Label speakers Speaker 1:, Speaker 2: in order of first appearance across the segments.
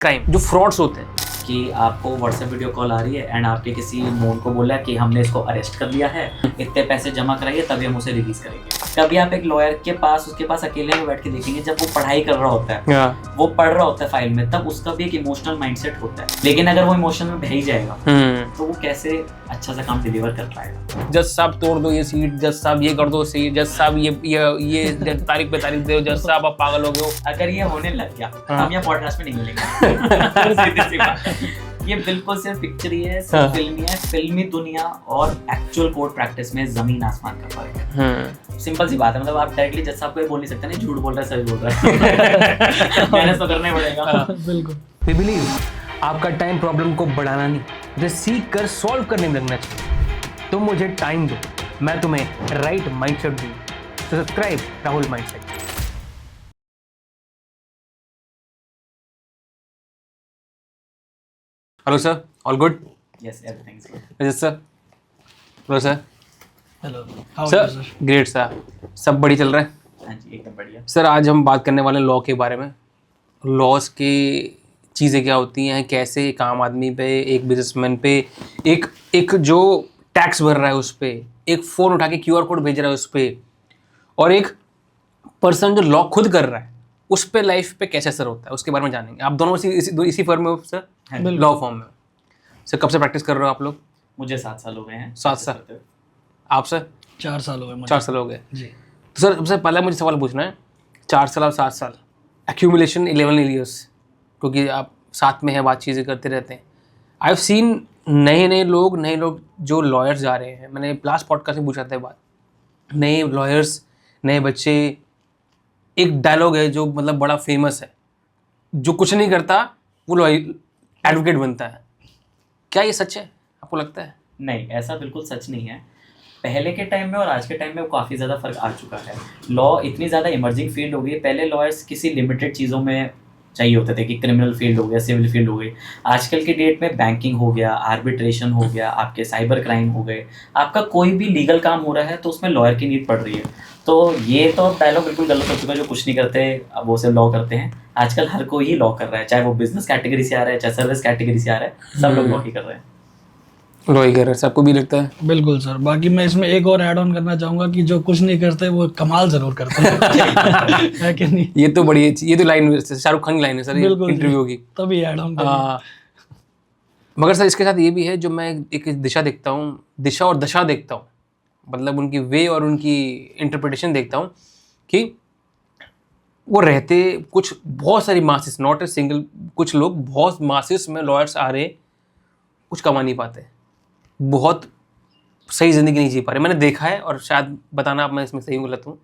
Speaker 1: Crime, जो frauds होते हैं
Speaker 2: कि आपको व्हाट्सएप वीडियो कॉल आ रही है एंड आपके किसी नोन को बोला कि हमने इसको अरेस्ट कर लिया है, इतने पैसे जमा कराइए तभी हम उसे रिलीज करेंगे। कभी आप एक लॉयर के पास उसके पास अकेले में बैठ के देखेंगे, जब वो पढ़ाई कर रहा होता है, वो पढ़ रहा होता है फाइल में, तब उसका भी एक इमोशनल माइंडसेट होता है। लेकिन अगर वो इमोशन में बह ही जाएगा तो वो कैसे अच्छा सा काम डिलीवर कर पाएगा।
Speaker 1: जज साहब तोड़ दो ये सीट, जज साहब ये कर दो सीट, जज साहब ये तारीख पे तारीख दो, जज साहब आप पागल हो गए हो।
Speaker 2: अगर ये होने लग गया हम यहाँ पॉडकास्ट में नहीं मिलेंगे। सीधी सी बात। ये बिल्कुल सिर्फ पिक्चर ही है, सिर्फ फिल्म ही है। फिल्मी दुनिया और एक्चुअल कोर्ट प्रैक्टिस में जमीन आसमान का फर्क है। सिंपल सी बात है, मतलब आप डायरेक्टली जज साहब को बोल नहीं सकते नहीं झूठ बोल रहा है सच बोल रहा है। मैनेज तो करना ही पड़ेगा।
Speaker 1: बिल्कुल। वी बिलीव आपका टाइम प्रॉब्लम को बढ़ाना नहीं, उसे सीख कर सॉल्व करने में लगना चाहिए। तुम मुझे टाइम दो, मैं तुम्हें राइट माइंडसेट दूँ। तो subscribe Rahul mindset. Hello sir, all good?
Speaker 2: Yes, everything is good.
Speaker 1: Yes sir. Hello sir.
Speaker 3: Hello
Speaker 1: sir. Great sir, सब बढ़िया चल रहा है?
Speaker 2: हाँ जी, एकदम बढ़िया।
Speaker 1: सर आज हम बात करने वाले लॉ के बारे में। लॉज की चीज़ें क्या होती हैं, कैसे एक आम आदमी पे, एक बिजनेसमैन पे, एक जो टैक्स भर रहा है उस पर, एक फ़ोन उठा के QR कोड भेज रहा है उस पर, और एक पर्सन जो लॉ खुद कर रहा है उस पर लाइफ पे कैसे असर होता है, उसके बारे में जानेंगे। आप दोनों इसी फर्म में हो सर? लॉ फॉर्म में। सर कब से प्रैक्टिस कर रहे हो आप लोग?
Speaker 2: मुझे 7 साल हो गए हैं।
Speaker 1: 7 साल। आप सर?
Speaker 3: 4 साल हो गए मुझे।
Speaker 1: 4 साल हो गए
Speaker 3: जी।
Speaker 1: तो सर सबसे पहले मुझे सवाल पूछना है, 4 साल और 7 साल, एक्यूमुलेशन 11 ईयर्स, क्योंकि आप साथ में हैं, बात चीज़ें करते रहते हैं। आई हैव सीन नए लोग जो लॉयर्स जा रहे हैं। मैंने लास्ट पॉडकास्ट में पूछा था बात, नए लॉयर्स, नए बच्चे। एक डायलॉग है जो मतलब बड़ा फेमस है, जो कुछ नहीं करता वो एडवोकेट बनता है। क्या ये सच है, आपको लगता है?
Speaker 2: नहीं, ऐसा बिल्कुल सच नहीं है। पहले के टाइम में और आज के टाइम में काफ़ी ज़्यादा फ़र्क आ चुका है। लॉ इतनी ज़्यादा इमर्जिंग फील्ड हो गई है। पहले लॉयर्स किसी लिमिटेड चीज़ों में चाहिए होते थे, कि क्रिमिनल फील्ड हो गया, सिविल फील्ड हो गई। आजकल की डेट में बैंकिंग हो गया, आर्बिट्रेशन हो गया, आपके साइबर क्राइम हो गए, आपका कोई भी लीगल काम हो रहा है तो उसमें लॉयर की नीड पड़ रही है। तो ये तो डायलॉग बिल्कुल गलत हो चुका है, जो कुछ नहीं करते अब वो सिर्फ लॉ करते हैं। आजकल हर कोई ही लॉ कर रहा है, चाहे वो बिजनेस कैटेगरी से आ रहा है, चाहे सर्विस कैटेगरी से आ रहा है, सब लोग लॉ ही कर रहे हैं।
Speaker 1: लॉ ही कर रहे हैं, सबको भी लगता है?
Speaker 3: बिल्कुल सर। बाकी मैं इसमें एक और ऐड ऑन करना चाहूंगा कि जो कुछ नहीं करते वो कमाल जरूर करते हैं। है कि नहीं?
Speaker 1: ये तो बड़ी, ये तो लाइन शाहरुख खान की लाइन है सर इंटरव्यू की,
Speaker 3: तभी ऐड ऑन।
Speaker 1: मगर सर इसके साथ ये भी है, जो मैं एक दिशा देखता हूँ, दिशा और दशा देखता हूँ, मतलब उनकी वे और उनकी इंटरप्रिटेशन देखता हूँ कि वो रहते कुछ बहुत सारी मासेस, नॉट ए सिंगल, कुछ लोग बहुत मासेस में लॉयर्स आ रहे, कुछ कमा नहीं पाते, बहुत सही ज़िंदगी नहीं जी पा रहे। मैंने देखा है, और शायद बताना आप मैं इसमें सही गलत हूँ।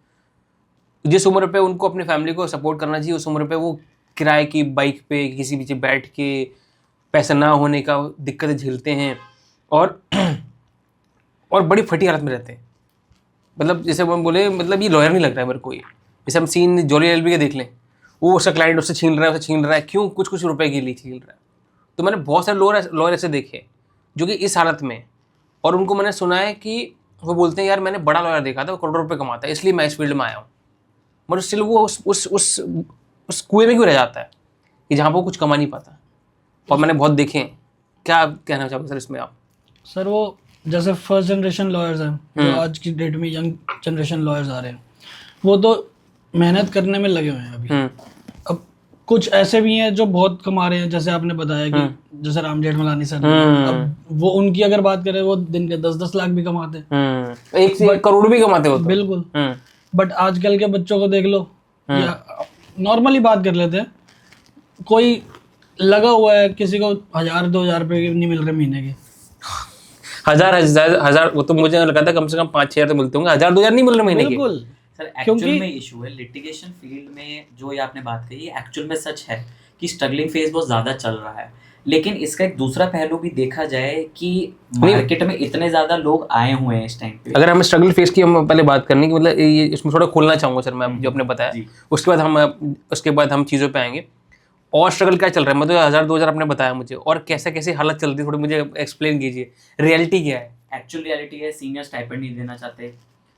Speaker 1: जिस उम्र पे उनको अपनी फैमिली को सपोर्ट करना चाहिए, उस उम्र पे वो किराए की बाइक पे किसी पीछे बैठ के पैसा ना होने का दिक्कतें झेलते हैं, और बड़ी फटी हालत में रहते हैं। मतलब जैसे हम बोले, मतलब ये लॉयर नहीं लग रहा है मेरे को। ये जैसे हम सीन जॉली LLB के देख लें, वो उसका क्लाइंट उससे छीन रहा है, क्यों? कुछ रुपए के लिए छीन रहा है। तो मैंने बहुत सारे लॉयर ऐसे देखे जो कि इस हालत में, और उनको मैंने सुना है कि वो बोलते हैं यार मैंने बड़ा लॉयर देखा था, वो करोड़ों रुपए कमाता है, इसलिए मैं इस फील्ड में आया हूँ। मगर स्टिल वो उस कुएं में क्यों रह जाता है कि जहाँ पर वो कुछ कमा नहीं पाता। और मैंने बहुत देखे हैं। क्या कहना चाहोगे सर इसमें आप?
Speaker 3: सर वो जैसे फर्स्ट जनरेशन लॉयर्स हैं, जो आज की डेट में यंग जनरेशन लॉयर्स आ रहे हैं, वो तो मेहनत करने में लगे हुए हैं अभी। अब कुछ ऐसे भी हैं जो बहुत कमा रहे हैं, जैसे आपने बताया कि जैसे राम जेठमलानी सर, अब वो उनकी अगर बात करें, वो दिन के 10-10 लाख भी कमाते हैं,
Speaker 1: 1 करोड़ भी कमाते हो तो।
Speaker 3: बिल्कुल। बट आजकल के बच्चों को देख लो, या नॉर्मली बात कर लेते हैं, कोई लगा हुआ है, किसी को 1000-2000 रुपए नहीं मिल रहे महीने के।
Speaker 1: हजार वो तो मुझे लगा था कम से कम 5-6 हज़ार तो मिलते होंगे, 1000-2000 नहीं मिल रहे महीने के।
Speaker 3: बिल्कुल
Speaker 2: सर, एक्चुअल में इशू है लिटिगेशन फील्ड में। जो ये आपने बात कही, एक्चुअल में सच है कि स्ट्रगलिंग फेज बहुत ज़्यादा चल रहा है। लेकिन इसका एक दूसरा पहलू भी देखा जाए कि मार्केट में इतने ज़्यादा लोग आए हुए हैं इस टाइम पे।
Speaker 1: अगर हमें स्ट्रगल फेस की हम पहले बात करनी, कि मतलब ये इसमें थोड़ा खोलना चाहूँगा सर मैं, जो आपने बताया, उसके बाद हम चीज़ों पे आएंगे। और स्ट्रगल क्या चल रहा है, मतलब 1000-2000 आपने बताया मुझे, और कैसे कैसे हालत चल रही है, थोड़ी मुझे एक्सप्लेन कीजिए। रियलिटी क्या है?
Speaker 2: एक्चुअल रियलिटी है, सीनियर स्टाइपेंड नहीं देना चाहते,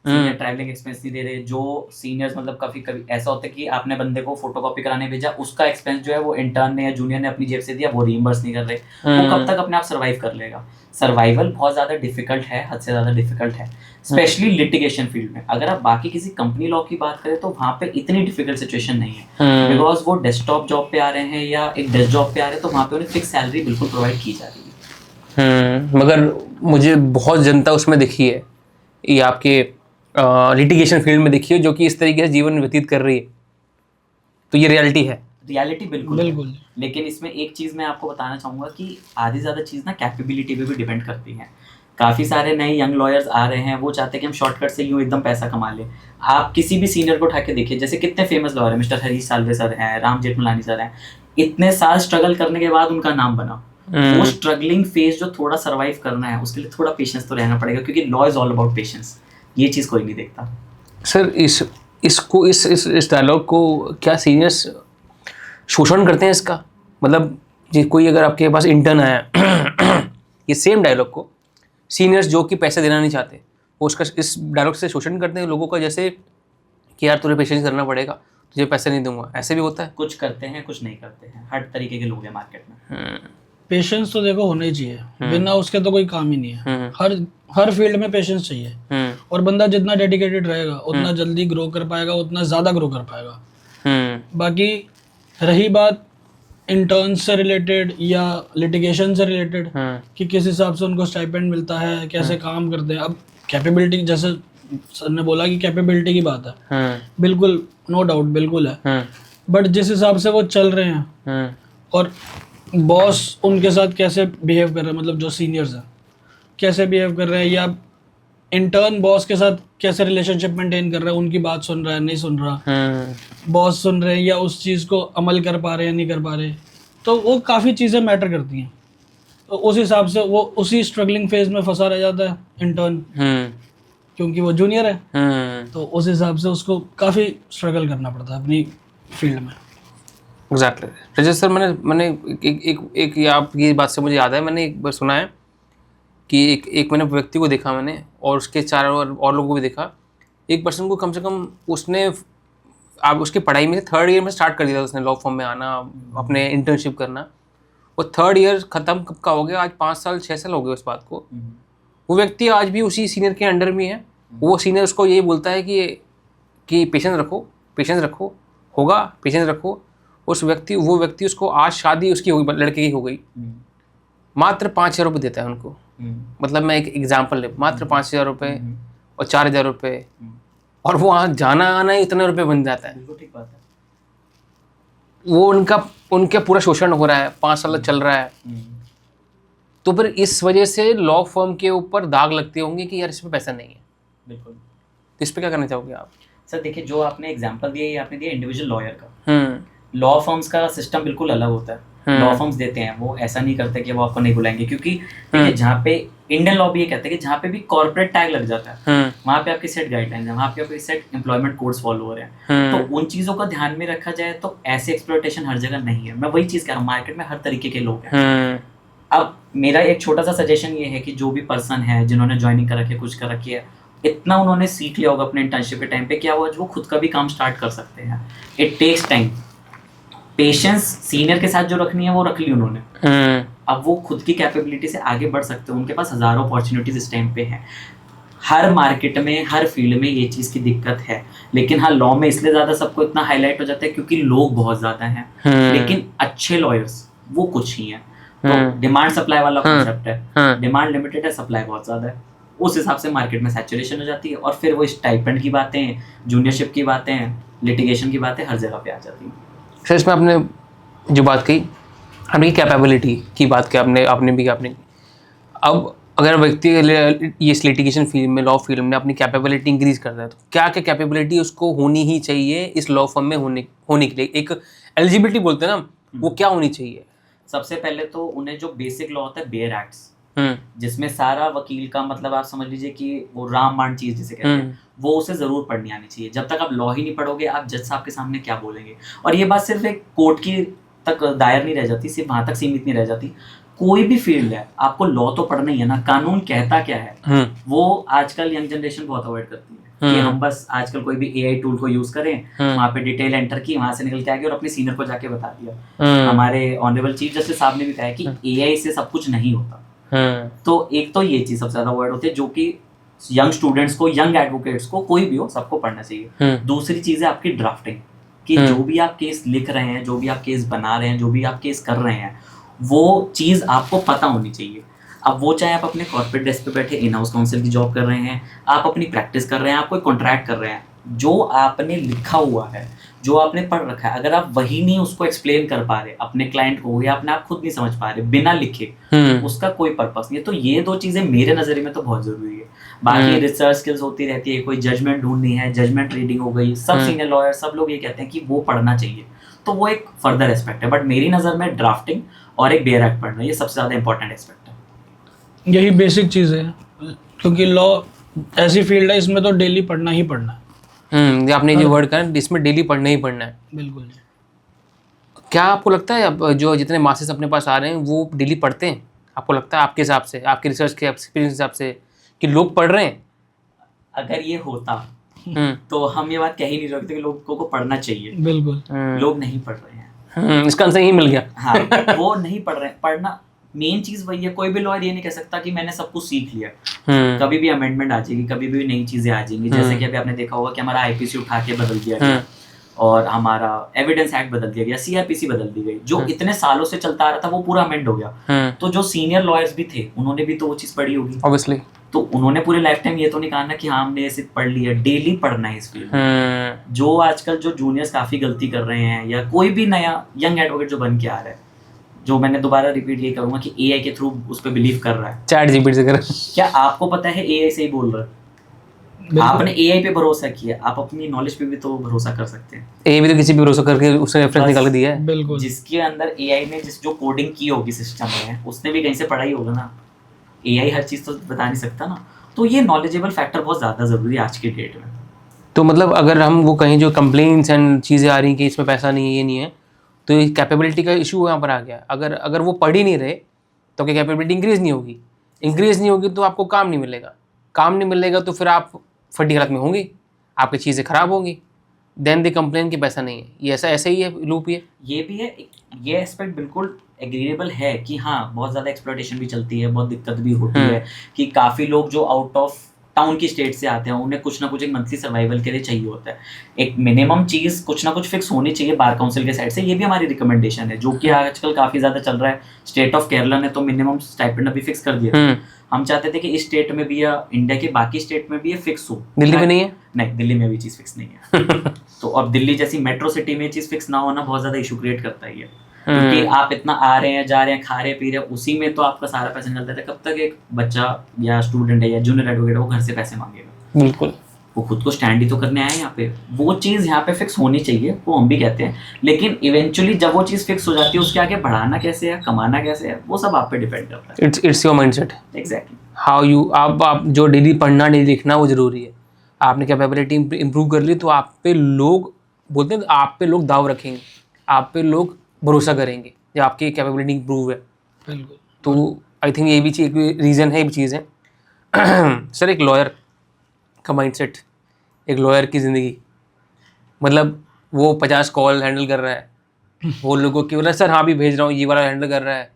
Speaker 2: सीनियर ट्रैवलिंग एक्सपेंस नहीं दे रहे, जो सीनियर्स मतलब काफी कभी ऐसा होता है कि आपने बंदे को फोटोकॉपी कराने भेजा, उसका एक्सपेंस जो है वो इंटर्न ने या जूनियर ने अपनी जेब से दिया, वो रीइंबर्स नहीं कर रहे, वो कब तक अपने आप सर्वाइव कर लेगा? सर्वाइवल बहुत ज़्यादा डिफिकल्ट है, हद से ज़्यादा डिफिकल्ट है, स्पेशली लिटिगेशन फील्ड में। अगर आप बाकी किसी कंपनी लॉ की बात करें तो वहाँ पे इतनी डिफिकल्ट सिचुएशन नहीं है, बिकॉज वो डेस्कटॉप जॉब पे आ रहे हैं या एक डेस्क जॉब पे आ रहे हैं, तो वहाँ पे उन्हें फिक्स सैलरी बिल्कुल प्रोवाइड की जा रही है।
Speaker 1: मगर मुझे बहुत जनता उसमें दिखी है, ये आपके लिटिगेशन फील्ड में दिखी है, जो कि इस तरीके से जीवन व्यतीत कर रही है, तो ये रियलिटी है।
Speaker 2: रियलिटी बिल्कुल है।
Speaker 3: बिल्कुल।
Speaker 2: लेकिन इसमें एक चीज़ मैं आपको बताना चाहूँगा कि आधी ज़्यादा चीज़ ना कैपेबिलिटी पे भी डिपेंड करती है। काफ़ी सारे नए यंग लॉयर्स आ रहे हैं, वो चाहते हैं कि हम शॉर्टकट से यूँ एकदम पैसा कमा लें। आप किसी भी सीनियर को उठा के देखिए, जैसे कितने फेमस लॉयर हैं, मिस्टर हरीश साल्वे सर हैं, राम जेठमलानी सर हैं, इतने साल स्ट्रगल करने के बाद उनका नाम बना। वो स्ट्रगलिंग फेज जो थोड़ा सर्वाइव करना है, उसके लिए थोड़ा पेशेंस तो रहना पड़ेगा, क्योंकि law is all about patience. ये चीज़ कोई नहीं देखता।
Speaker 1: सर इस डायलॉग को क्या सीनियर्स शोषण करते हैं इसका? मतलब ये कोई अगर आपके पास इंटर्न आया ये सेम डायलॉग को सीनियर्स जो कि पैसे देना नहीं चाहते, वो उसका इस डायलॉग से शोषण करते हैं लोगों का, जैसे कि यार तुझे पेशेंस करना पड़ेगा, तुझे पैसे नहीं दूंगा, ऐसे भी होता है?
Speaker 2: कुछ करते हैं, कुछ नहीं करते हैं, हर तरीके के लोग हैं मार्केट में।
Speaker 3: पेशेंस तो देखो होना ही चाहिए, बिना उसके तो कोई काम ही नहीं है। हर फील्ड में पेशेंस चाहिए, और बंदा जितना डेडिकेटेड रहेगा उतना जल्दी ग्रो कर पाएगा, उतना ज़्यादा ग्रो कर पाएगा। बाकी रही बात इंटर्न से रिलेटेड या लिटिगेशन से रिलेटेड कि किस हिसाब से उनको स्टाइपेंड मिलता है, कैसे काम करते हैं, अब कैपेबिलिटी, जैसे सर ने बोला कि कैपेबिलिटी की बात है, बिल्कुल नो डाउट बिल्कुल है, बट जिस हिसाब से वो चल रहे हैं और बॉस उनके साथ कैसे बिहेव कर रहे हैं, मतलब जो सीनियर्स हैं कैसे बिहेव कर रहे हैं, या इंटर्न बॉस के साथ कैसे रिलेशनशिप मेंटेन कर रहे हैं, उनकी बात सुन रहा है नहीं सुन रहा, बॉस सुन रहे हैं या उस चीज़ को अमल कर पा रहे हैं नहीं कर पा रहे, तो वो काफ़ी चीज़ें मैटर करती हैं। तो उस हिसाब से वो उसी स्ट्रगलिंग फेज में फंसा रह जाता है इंटर्न, क्योंकि वो जूनियर है, तो उस हिसाब से उसको काफ़ी स्ट्रगल करना पड़ता है अपनी फील्ड में।
Speaker 1: एग्जैक्टली रजत सर, मैंने एक आपकी बात से मुझे याद है, मैंने एक बार सुना है कि एक मैंने व्यक्ति को देखा मैंने, और उसके चारों और लोगों को भी देखा। एक पर्सन को कम से कम उसने आप उसकी पढ़ाई में 3rd ईयर में स्टार्ट कर दिया था उसने लॉ फॉर्म में आना, अपने इंटर्नशिप करना, और 3rd ईयर ख़त्म कब का हो गया, आज 5 साल 6 साल हो गए उस बात को। वो व्यक्ति आज भी उसी सीनियर के अंडर में है। वो सीनियर उसको यही बोलता है कि पेशेंस रखो, होगा, पेशेंस रखो। वो व्यक्ति उसको आज शादी उसकी हो गई, लड़के की हो गई, मात्र 5,000 रुपये देता है उनको। मतलब मैं एक एग्जाम्पल ले, मात्र 5,000 रुपये और 4,000 रुपये, और वो वहाँ जाना आना ही इतने रुपये बन जाता है।
Speaker 2: बिल्कुल ठीक बात है।
Speaker 1: वो उनका पूरा शोषण हो रहा है, 5 साल चल रहा है। तो फिर इस वजह से लॉ फर्म के ऊपर दाग लगते होंगे कि यार इसमें पैसा नहीं है।
Speaker 2: बिल्कुल।
Speaker 1: तो इस पर क्या करना चाहोगे आप?
Speaker 2: सर देखिए, जो आपने एग्जांपल दिया, ये आपने दिया इंडिविजुअल लॉयर का। लॉ फर्म्स का सिस्टम बिल्कुल अलग होता है। लॉ फर्म्स देते हैं, वो ऐसा नहीं करते कि वो आपको नहीं बुलाएंगे, क्योंकि देखिए जहाँ पे इंडियन लॉ भी ये कहते हैं कि जहाँ पे भी कॉर्पोरेट टैग लग जाता है वहाँ पे आपकी सेट गाइडलाइंस है, वहाँ पे आपके सेट एम्प्लॉयमेंट कोड्स फॉलो हो रहे हैं। तो उन चीज़ों का ध्यान में रखा जाए तो ऐसे एक्सप्लॉयटेशन हर जगह नहीं है। मैं वही चीज़ कह रहा हूँ, मार्केट में हर तरीके के लोग हैं। अब मेरा एक छोटा सा सजेशन ये है कि जो भी पर्सन है जिन्होंने ज्वाइनिंग कर रखी है, कुछ कर रखी है, इतना उन्होंने सीख लिया होगा अपने इंटर्नशिप के टाइम पे, क्या हुआ, वो खुद का भी काम स्टार्ट कर सकते हैं। It takes time. Patience senior के साथ जो रखनी है वो रख ली उन्होंने, अब वो खुद की कैपेबिलिटी से आगे बढ़ सकते हैं। उनके पास हज़ारों अपॉर्चुनिटीज इस टाइम पे हैं। हर मार्केट में, हर फील्ड में ये चीज़ की दिक्कत है, लेकिन हाँ लॉ में इसलिए ज़्यादा सबको इतना हाईलाइट हो जाता है क्योंकि लोग बहुत ज़्यादा हैं, लेकिन अच्छे लॉयर्स वो कुछ ही हैं। तो डिमांड सप्लाई वाला कॉन्सेप्ट है, डिमांड लिमिटेड है, सप्लाई बहुत ज़्यादा है, उस हिसाब से मार्केट में सैचुरेशन हो जाती है, और फिर वो स्टाइपेंड की बातें, जूनियरशिप की बातें, लिटिगेशन की बातें हर जगह पे आ जाती हैं।
Speaker 1: सर इसमें आपने जो बात कही, आपने कैपेबिलिटी की बात की, आपने भी आपने अब अगर व्यक्ति ये लिटिगेशन फील्ड में, लॉ फील्ड में अपनी कैपेबिलिटी इंक्रीज करता है, तो क्या क्या कैपेबिलिटी उसको होनी ही चाहिए इस लॉ फर्म में होने के लिए? एक एलिजिबिलिटी बोलते हैं ना, वो क्या होनी चाहिए?
Speaker 2: सबसे पहले तो उन्हें जो बेसिक लॉ होता है, बेयर एक्ट्स, जिसमें सारा वकील का मतलब आप समझ लीजिए कि वो रामबाण चीज जिसे कहते हैं, वो उसे जरूर पढ़नी आनी चाहिए। जब तक आप लॉ ही नहीं पढ़ोगे, आप जज साहब के सामने क्या बोलेंगे? और ये बात सिर्फ एक कोर्ट की तक दायर नहीं रह जाती, सिर्फ वहां तक सीमित नहीं रह जाती। कोई भी फील्ड है, आपको लॉ तो पढ़ना ही है ना। कानून कहता क्या है वो आजकल यंग जनरेशन बहुत अवॉइड करती है। कि हम बस आजकल कोई भी एआई टूल को यूज करें, वहाँ पे डिटेल एंटर की, वहां से निकल के आ गए और अपने सीनियर को जाके बता दिया। हमारे ऑनरेबल चीफ जस्टिस साहब ने भी कहा है कि एआई से सब कुछ नहीं होता। तो एक तो ये चीज सबसे ज्यादा वर्ड होती है जो कि यंग स्टूडेंट्स को, यंग एडवोकेट्स को, कोई भी हो, सबको पढ़ना चाहिए। दूसरी चीज है आपकी ड्राफ्टिंग, कि जो भी आप केस लिख रहे हैं, जो भी आप केस बना रहे हैं, जो भी आप केस कर रहे हैं, वो चीज आपको पता होनी चाहिए। अब वो चाहे आप अपने कॉर्पोरेट डेस्क पे बैठे इन हाउस काउंसिल की जॉब कर रहे हैं, आप अपनी प्रैक्टिस कर रहे हैं, आप कोई कॉन्ट्रैक्ट कर रहे हैं, जो आपने लिखा हुआ है, जो आपने पढ़ रखा है, अगर आप वही नहीं उसको एक्सप्लेन कर पा रहे अपने क्लाइंट को, या अपने आप खुद नहीं समझ पा रहे बिना लिखे, उसका कोई पर्पस नहीं है। तो ये दो चीजें मेरे नजरिए में तो बहुत जरूरी है। बाकी रिसर्च स्किल्स होती रहती है, कोई जजमेंट ढूंढनी है, जजमेंट रीडिंग हो गई, सब सीनियर लॉयर सब लोग ये कहते हैं कि वो पढ़ना चाहिए, तो वो एक फर्दर एस्पेक्ट है। बट मेरी नज़र में ड्राफ्टिंग और एक बेयर एक्ट पढ़ना, ये सबसे ज़्यादा इंपॉर्टेंट एस्पेक्ट है।
Speaker 3: यही बेसिक चीज़ है, क्योंकि लॉ ऐसी फील्ड है, इसमें तो डेली पढ़ना ही पढ़ना है।
Speaker 1: आपने जो वर्ड कहा, इसमें डेली पढ़ना ही पढ़ना है।
Speaker 3: बिल्कुल।
Speaker 1: क्या आपको लगता है अब जो जितने मासेस अपने पास आ रहे हैं वो डेली पढ़ते हैं? आपको लगता है, आपके हिसाब से, आपके रिसर्च के एक्सपीरियंस हिसाब से, कि लोग पढ़ रहे हैं?
Speaker 2: अगर ये होता तो हम ये बात कह ही नहीं सकते कि लोगों को पढ़ना चाहिए।
Speaker 3: बिल्कुल।
Speaker 2: लोग नहीं पढ़ रहे हैं।
Speaker 1: इसका आंसर ही मिल गया।
Speaker 2: हाँ, वो नहीं पढ़ रहे हैं। पढ़ना मेन चीज वही है। कोई भी लॉयर ये नहीं कह सकता कि मैंने सब कुछ सीख लिया। कभी भी अमेंडमेंट आ जाएगी, कभी भी नई चीजें आ जाएंगी। जैसे कि अभी आपने देखा होगा कि हमारा आईपीसी उठा के बदल दिया गया और हमारा एविडेंस एक्ट बदल दिया गया, सीआरपीसी बदल दी गई, जो इतने सालों से चलता आ रहा था वो पूरा अमेंड हो गया। तो जो सीनियर लॉयर्स भी थे उन्होंने भी तो वो चीज पढ़ी होगी
Speaker 1: ऑब्वियसली,
Speaker 2: तो उन्होंने पूरे लाइफ टाइम ये तो नहीं कहा ना कि हाँ हमने ऐसे पढ़ लिया। डेली पढ़ना है इस फील्ड में। जो आजकल जो जूनियर्स काफी गलती कर रहे हैं, या कोई भी नया यंग एडवोकेट जो बन के आ रहा है, जो मैंने दोबारा रिपीट ये करूंगा कि एआई के थ्रू उस पर बिलीव कर रहा है,
Speaker 1: चैट जीपीटी से कर,
Speaker 2: क्या आपको पता है एआई से ही बोल रहा है? आपने एआई पे भरोसा किया, आप अपनी नॉलेज पे भी तो भरोसा कर सकते हैं।
Speaker 1: एआई भी तो किसी भी भरोसा करके उसने रेफरेंस निकाल के दिया है।
Speaker 3: बिल्कुल।
Speaker 2: जिसके अंदर एआई ने जो कोडिंग की होगी सिस्टम में, उसने भी कहीं से पढ़ा ही होगा ना। एआई हर चीज तो बता नहीं सकता ना। तो ये नॉलेजेबल फैक्टर बहुत ज्यादा जरूरी है आज की डेट में।
Speaker 1: तो मतलब अगर हम वो कहीं जो कंप्लेंट्स एंड चीज़ें आ रही कि इसमें पैसा नहीं है, ये नहीं है, तो ये कैपेबिलिटी का इशू यहाँ पर आ गया। अगर वो पढ़ ही नहीं रहे तो क्या कैपेबिलिटी इंक्रीज़ नहीं होगी? इंक्रीज़ नहीं होगी तो आपको काम नहीं मिलेगा। काम नहीं मिलेगा तो फिर आप फटी हालत में होंगी, आपकी चीज़ें ख़राब होंगी, देन दे कंप्लेन कि पैसा नहीं है। ये ऐसा ही है लूप। ये
Speaker 2: भी है। ये एस्पेक्ट बिल्कुल एग्रीएबल है कि हाँ बहुत ज़्यादा एक्सप्लॉयटेशन भी चलती है, बहुत दिक्कत भी होती है कि काफ़ी लोग जो आउट ऑफ टाउन की स्टेट से आते हैं उन्हें कुछ ना कुछ एक मंथली सर्वाइवल के लिए चाहिए होता है। एक मिनिमम चीज़ कुछ ना कुछ फिक्स होनी चाहिए बार काउंसिल के साइड से। ये भी हमारी रिकमेंडेशन है, जो कि आजकल काफ़ी ज़्यादा चल रहा है। स्टेट ऑफ केरला ने तो मिनिमम स्टाइपेंड अभी फिक्स कर दिया। हम चाहते थे कि इस स्टेट में भी या इंडिया के बाकी स्टेट में भी ये फिक्स हो।
Speaker 1: दिल्ली में नहीं है?
Speaker 2: नहीं, दिल्ली में भी चीज़ फिक्स नहीं है। तो अब दिल्ली जैसी मेट्रो सिटी में चीज़ फिक्स ना होना बहुत ज़्यादा इशू क्रिएट करता है ये। क्योंकि आप इतना आ रहे हैं, जा रहे हैं, खा रहे पी रहे हैं, उसी में तो आपका सारा पैसा निकलता है। कब तक एक बच्चा या स्टूडेंट है या जूनियर एडवोकेट है वो घर से पैसे मांगेगा?
Speaker 1: बिल्कुल।
Speaker 2: वो खुद को स्टैंड ही तो करने आए यहाँ पे। वो चीज़ यहाँ पे फिक्स होनी चाहिए, वो हम भी कहते हैं। लेकिन इवेंचुअली जब वो चीज़ फिक्स हो जाती है, उसके आगे बढ़ाना कैसे है, कमाना कैसे है, वो सब आप पे डिपेंड करता है।
Speaker 1: It's your mindset.
Speaker 2: Exactly.
Speaker 1: How you आप जो डेली पढ़ना, डेली लिखना, वो ज़रूरी है। आपने कैपेबिलिटी इंप्रूव कर ली तो आप पे लोग बोलते हैं, आप पे लोग दाव रखेंगे, आप पे लोग भरोसा करेंगे जब आपकी कैपेबिलिटी इंप्रूव है।
Speaker 3: बिल्कुल।
Speaker 1: तो आई थिंक ये भी एक रीज़न है, एक चीज़ है। सर, एक लॉयर का माइंडसेट, एक लॉयर की ज़िंदगी, मतलब वो 50 कॉल हैंडल कर रहा है, वो लोगों की बोला सर हाँ भी भेज रहा हूँ, ये वाला हैंडल कर रहा है,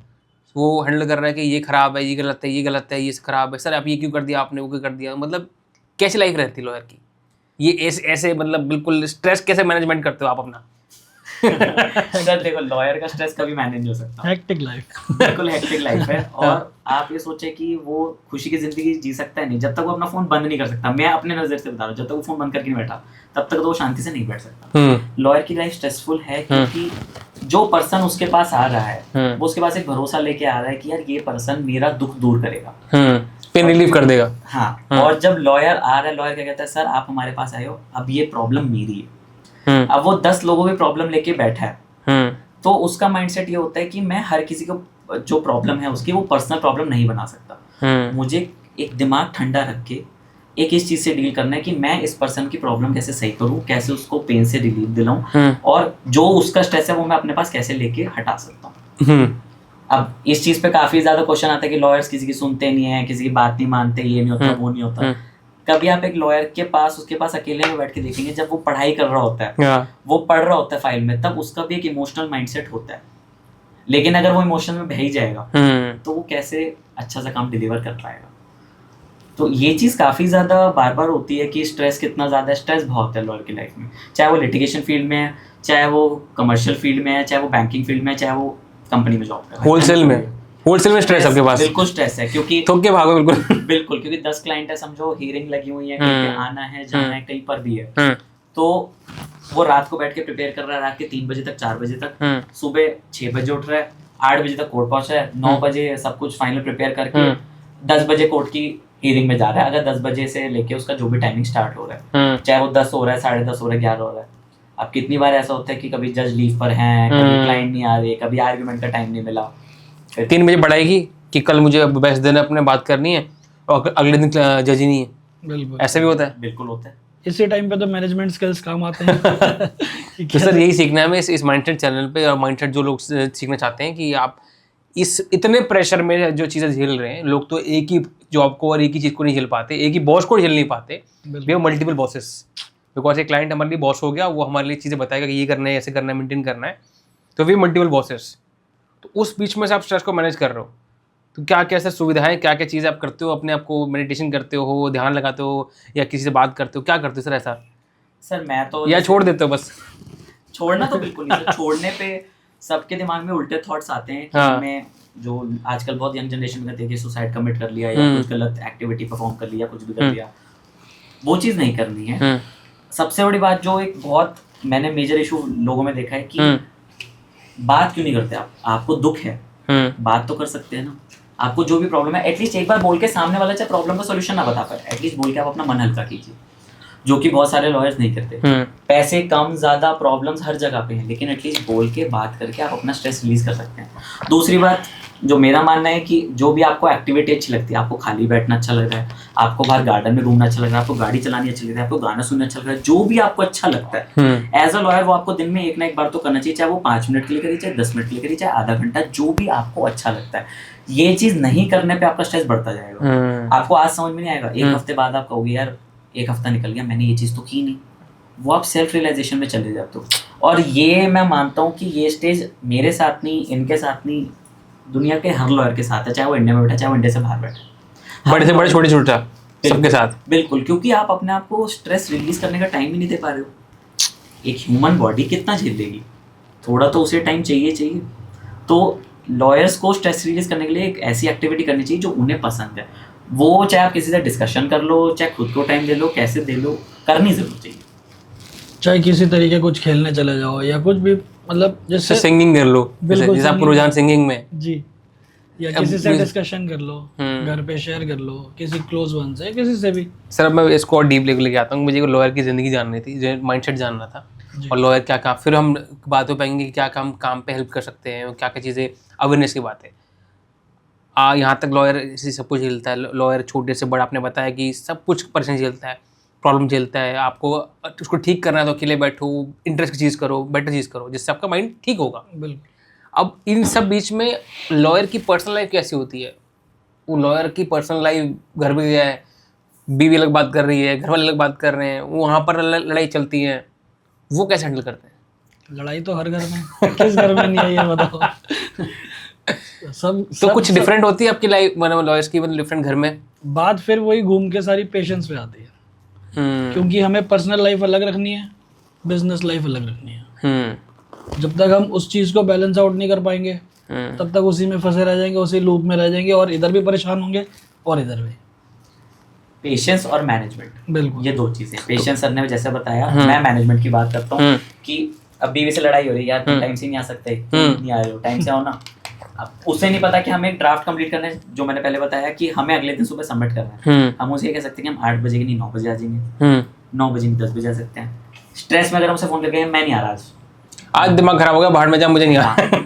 Speaker 1: वो हैंडल कर रहा है कि ये ख़राब है, ये गलत है, ये गलत है, ये ख़राब है, सर आप ये क्यों कर दिया आपने, वो क्यों कर दिया। मतलब कैसी लाइफ रहती है लॉयर की? ये ऐसे मतलब बिल्कुल स्ट्रेस कैसे मैनेजमेंट करते हो आप अपना?
Speaker 2: सर देखो, लॉयर का स्ट्रेस कभी मैनेज हो सकता है।
Speaker 3: Hectic life.
Speaker 2: बिल्कुल हेक्टिक लाइफ है। और आप ये सोचे कि वो खुशी की जिंदगी जी सकता है नहीं जब तक वो अपना फोन बंद नहीं कर सकता। मैं अपने नजर से बता रहा हूँ, जब तक वो फोन बंद करके नहीं बैठा तब तक तो वो शांति से नहीं बैठ सकता। लॉयर की लाइफ स्ट्रेसफुल है क्योंकि जो पर्सन उसके पास आ रहा है वो उसके पास एक भरोसा लेके आ रहा है कि यार ये पर्सन मेरा दुख दूर करेगा,
Speaker 1: पेन रिलीफ कर देगा।
Speaker 2: हाँ। और जब लॉयर आ रहा है, लॉयर क्या कहता है, सर आप हमारे पास आए हो, अब ये प्रॉब्लम मेरी है। अब वो 10 लोगों की प्रॉब्लम लेके बैठा है, तो उसका माइंडसेट ये होता है कि मैं हर किसी को जो प्रॉब्लम है उसकी वो पर्सनल प्रॉब्लम नहीं बना सकता। मुझे एक दिमाग ठंडा रख के एक इस चीज से डील करना है कि मैं इस पर्सन की प्रॉब्लम कैसे सही करूं, कैसे उसको पेन से रिलीफ दिलाऊं, और जो उसका स्ट्रेस है वो मैं अपने पास कैसे लेके हटा सकता हूँ। अब इस चीज पे काफी ज्यादा क्वेश्चन आता है कि लॉयर्स किसी की सुनते नहीं है, किसी की बात नहीं मानते, ये नहीं होता, वो नहीं होता। कभी आप एक लॉयर के पास उसके पास अकेले में बैठ के देखेंगे, जब वो पढ़ाई कर रहा होता है,
Speaker 1: हाँ।
Speaker 2: वो पढ़ रहा होता है फाइल में, तब उसका भी एक इमोशनल माइंडसेट होता है। लेकिन अगर वो इमोशन में बह ही जाएगा तो वो कैसे अच्छा सा काम डिलीवर कर पाएगा। तो ये चीज़ काफ़ी ज़्यादा बार बार होती है कि स्ट्रेस कितना ज़्यादा, स्ट्रेस बहुत है लॉयर की लाइफ में, चाहे वो लिटिगेशन फील्ड में है, चाहे वो कमर्शियल फील्ड में है, चाहे वो बैंकिंग फील्ड में है, चाहे वो कंपनी में जॉब कर रहा है।
Speaker 1: होलसेल में स्ट्रेस आपके पास?
Speaker 2: बिल्कुल स्ट्रेस है, क्योंकि
Speaker 1: थक के भागो बिल्कुल।
Speaker 2: बिल्कुल, क्योंकि 10 क्लाइंट है समझो, हियरिंग लगी हुई है, कहीं पे आना है जाना है, कहीं पर भी है, तो वो रात को बैठ के प्रिपेयर कर रहा है, रात के 3 बजे तक 4 बजे तक, सुबह 6 बजे उठ रहा है, 8 बजे तक कोर्ट पहुंच रहा है, 9 बजे सब कुछ फाइनल प्रिपेयर करके 10 बजे कोर्ट की हियरिंग में जा रहा है। अगर 10 बजे से लेके उसका जो भी टाइमिंग स्टार्ट हो रहा है, चाहे वो 10 हो रहा है, 10:30 हो रहा है, 11 हो रहा है, अब कितनी बार ऐसा होता है कि कभी जज लीव पर हैं, कभी क्लाइंट नहीं आ रहे, कभी आर्गुमेंट का टाइम नहीं मिला,
Speaker 1: 3 बजे बढ़ाएगी कि कल मुझे बेस्ट दिन अपने बात करनी है और अगले दिन जज ही नहीं है।
Speaker 3: बिल्कुल
Speaker 1: ऐसा भी होता है?
Speaker 2: बिल्कुल होता है।
Speaker 3: इसी टाइम पे तो मैनेजमेंट स्किल्स काम आते हैं।
Speaker 1: तो सर यही सीखना है हमें इस माइंडसेट चैनल पे, और माइंडसेट जो लोग सीखना चाहते हैं कि आप इस इतने प्रेशर में जो चीज़ें झेल रहे हैं, लोग तो एक ही जॉब को और एक ही चीज़ को नहीं झेल पाते, एक ही बॉस को झेल नहीं पाते, वे मल्टीपल बॉसेस। बिकॉज एक क्लाइंट हमारे लिए बॉस हो गया, वो हमारे लिए चीज़ें बताएगा कि ये करना है, ऐसे करना है, मेंटेन करना है, तो वे मल्टीपल बॉसेस। तो उस बीच में से आप स्ट्रेस को मैनेज कर रहे हो, तो क्या क्या सर सुविधाएं, क्या क्या चीज़ें आप करते हो? अपने आप को मेडिटेशन करते हो, ध्यान लगाते हो, या किसी से बात करते हो, क्या करते हो सर ऐसा?
Speaker 2: सर मैं तो,
Speaker 1: या छोड़ देते हो बस?
Speaker 2: छोड़ना तो बिल्कुल नहीं सर। छोड़ने पे सबके दिमाग में उल्टे थॉट्स आते हैं कि
Speaker 1: हाँ।
Speaker 2: हमें, जो आजकल बहुत यंग जनरेशन में कहते हैं कि सुसाइड कमिट कर लिया, या कुछ गलत एक्टिविटी परफॉर्म कर लिया, कुछ भी कर लिया, वो चीज़ नहीं करनी है। सबसे बड़ी बात जो एक बहुत मैंने मेजर इशू लोगों में देखा है कि बात क्यों नहीं करते आप? आपको दुख है, बात तो कर सकते हैं ना। आपको जो भी प्रॉब्लम है, एटलीस्ट एक बार बोल के सामने वाला चाहे प्रॉब्लम का सोल्यूशन ना बता पाए, एटलीस्ट बोल के आप अपना मन हल्का कीजिए, जो कि बहुत सारे लॉयर्स नहीं करते। पैसे कम ज़्यादा प्रॉब्लम्स हर जगह पे हैं, लेकिन एटलीस्ट बोल के बात करके आप अपना स्ट्रेस रिलीज कर सकते हैं। दूसरी बात जो मेरा मानना है कि जो भी आपको एक्टिविटी अच्छी लगती है, आपको खाली बैठना अच्छा लग रहा है, आपको बाहर गार्डन में घूमना अच्छा लग रहा है, आपको गाड़ी चलानी अच्छी लग रही है, आपको गाना सुनना अच्छा लग रहा है, जो भी आपको अच्छा लगता है एज अ लॉयर, वो आपको दिन में एक ना एक बार तो करना चाहिए, चाहे वो 5 मिनट के लिए करिए, चाहे 10 मिनट के लिए करिए, चाहे आधा घंटा, जो भी आपको अच्छा लगता है। ये चीज़ नहीं करने पर आपका स्ट्रेस बढ़ता जाएगा। आपको आज समझ में नहीं आएगा, एक हफ्ते बाद आप कहोगे यार 1 हफ्ता निकल गया, मैंने ये चीज़ तो की नहीं। वो आप सेल्फ रियलाइजेशन में चले जाते हो। और ये मैं मानता हूँ कि ये स्टेज मेरे साथ नहीं, इनके साथ नहीं, दुनिया के हर लॉयर के साथ है, चाहे वो इंडिया में बैठा, चाहे वो इंडिया से बाहर बैठा,
Speaker 1: बड़े से बड़े, छोटे छोटा, सबके साथ।
Speaker 2: बिल्कुल, क्योंकि आप अपने आप को स्ट्रेस रिलीज करने का टाइम ही नहीं दे पा रहे हो। एक ह्यूमन बॉडी कितना झेल लेगी? थोड़ा तो उसे टाइम चाहिए। तो लॉयर्स को स्ट्रेस रिलीज करने के लिए एक ऐसी एक्टिविटी करनी चाहिए जो उन्हें पसंद है। वो चाहे आप किसी से डिस्कशन कर लो, चाहे खुद को टाइम दे लो, कैसे दे लो, करनी जरूर चाहिए।
Speaker 3: चाहे किसी तरीके कुछ खेलने चले जाओ, या कुछ भी, मतलब जैसे
Speaker 1: सिंगिंग कर लो, जैसे आपको रुझान सिंगिंग में
Speaker 3: जी, या किसी से डिस्कशन कर लो, घर पे शेयर कर लो, किसी क्लोज वन से, किसी से भी।
Speaker 1: सर अब मैं इसको और डीप लेके आता हूँ, मुझे लॉयर की ज़िंदगी जाननी थी, जो माइंडसेट जानना था, और लॉयर क्या काम, फिर हम बात हो पाएंगे कि क्या काम पे हेल्प कर सकते हैं, क्या क्या चीज़ें, अवेयरनेस की बात है। यहाँ तक लॉयर इसी सब कुछ झेलता है, लॉयर छोटे से बड़ा, आपने बताया कि सब कुछ परेशानी झेलता है, प्रॉब्लम झेलता है। आपको उसको ठीक करना है तो अकेले बैठो, इंटरेस्ट की चीज़ करो, बेटर चीज़ करो, जिससे आपका माइंड ठीक होगा।
Speaker 3: बिल्कुल।
Speaker 1: अब इन सब बीच में लॉयर की पर्सनल लाइफ कैसी होती है? वो लॉयर की पर्सनल लाइफ, घर में गया है, बीवी अलग बात कर रही है, घर वाले अलग बात कर रहे हैं, वहाँ पर लड़ाई चलती है, वो कैसे हैंडल करते हैं?
Speaker 3: लड़ाई तो हर घर में, किस घर में नहीं है ये बताओ।
Speaker 1: तो कुछ डिफरेंट होती है आपकी लाइफ, मतलब लॉयर्स की, मतलब डिफरेंट घर में?
Speaker 3: बात फिर वही घूम के सारी पेशेंस पे आती है, क्योंकि हमें पर्सनल लाइफ अलग रखनी है, बिजनेस लाइफ अलग रखनी है। जब तक हम उस चीज़ को बैलेंस आउट नहीं कर पाएंगे, तब तक उसी में फंसे रह जाएंगे, उसी लूप में रह जाएंगे, और इधर भी परेशान होंगे और इधर भी।
Speaker 2: पेशेंस और मैनेजमेंट,
Speaker 3: बिल्कुल,
Speaker 2: ये 2 चीज़ें। पेशेंस सर ने जैसे बताया, मैं मैनेजमेंट की बात करता हूँ कि अब बीवी से लड़ाई हो रही है, यार तुम टाइम से नहीं आ सकते, नहीं आ रहे हो, टाइम से आओ ना। अब उसे नहीं पता कि हमें एक ड्राफ्ट कंप्लीट करना है, जो मैंने पहले बताया कि हमें अगले दिन सुबह सबमिट करना है। हम उसे ये कह सकते हैं कि हम 8 बजे की नहीं 9 बजे आ जाएंगे, 9 बजे नहीं 10 बजे आ सकते हैं। स्ट्रेस में अगर हमसे फ़ोन करके मैं नहीं आ रहा,
Speaker 1: आज दिमाग खराब हो गया, बाहर में जा, मुझे नहीं आ रहा।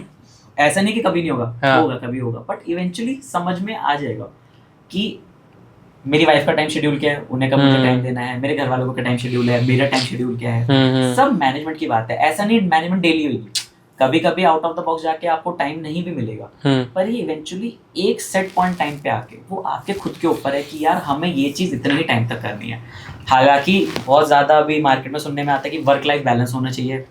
Speaker 2: ऐसा नहीं कि कभी नहीं होगा, होगा, कभी होगा, बट इवेंचुअली समझ में आ जाएगा कि मेरी वाइफ का टाइम शेड्यूल क्या है, उन्हें कब मुझे टाइम देना है, मेरे घर वालों का टाइम शेड्यूल है, मेरा टाइम शेड्यूल क्या है। सब मैनेजमेंट की बात है। ऐसा नहीं मैनेजमेंट डेली होगी, कभी कभी आउट ऑफ द बॉक्स जाके आपको टाइम नहीं भी मिलेगा, पर ये इवेंचुअली एक सेट पॉइंट टाइम पे आके वो आपके खुद के ऊपर है कि यार हमें ये चीज़ इतने ही टाइम तक करनी है। हालांकि बहुत ज़्यादा अभी मार्केट में सुनने में आता है कि वर्क लाइफ बैलेंस होना चाहिए।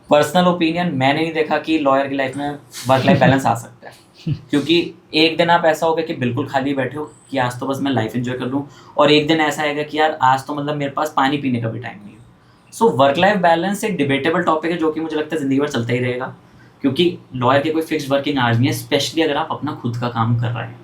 Speaker 2: पर्सनल ओपिनियन, मैंने नहीं देखा कि लॉयर की लाइफ में वर्क लाइफ बैलेंस आ सकता है, क्योंकि एक दिन आप ऐसा होगा कि बिल्कुल खाली बैठे हो कि आज तो बस मैं लाइफ एंजॉय कर लूँ, और एक दिन ऐसा आएगा कि यार आज तो मतलब मेरे पास पानी पीने का भी टाइम नहीं है। सो वर्क लाइफ बैलेंस एक डिबेटेबल टॉपिक है जो कि मुझे लगता है ज़िंदगी भर चलता ही रहेगा, क्योंकि लॉयर के कोई फिक्स वर्किंग आवर्स नहीं है, स्पेशली अगर आप अपना खुद का काम कर रहे हैं।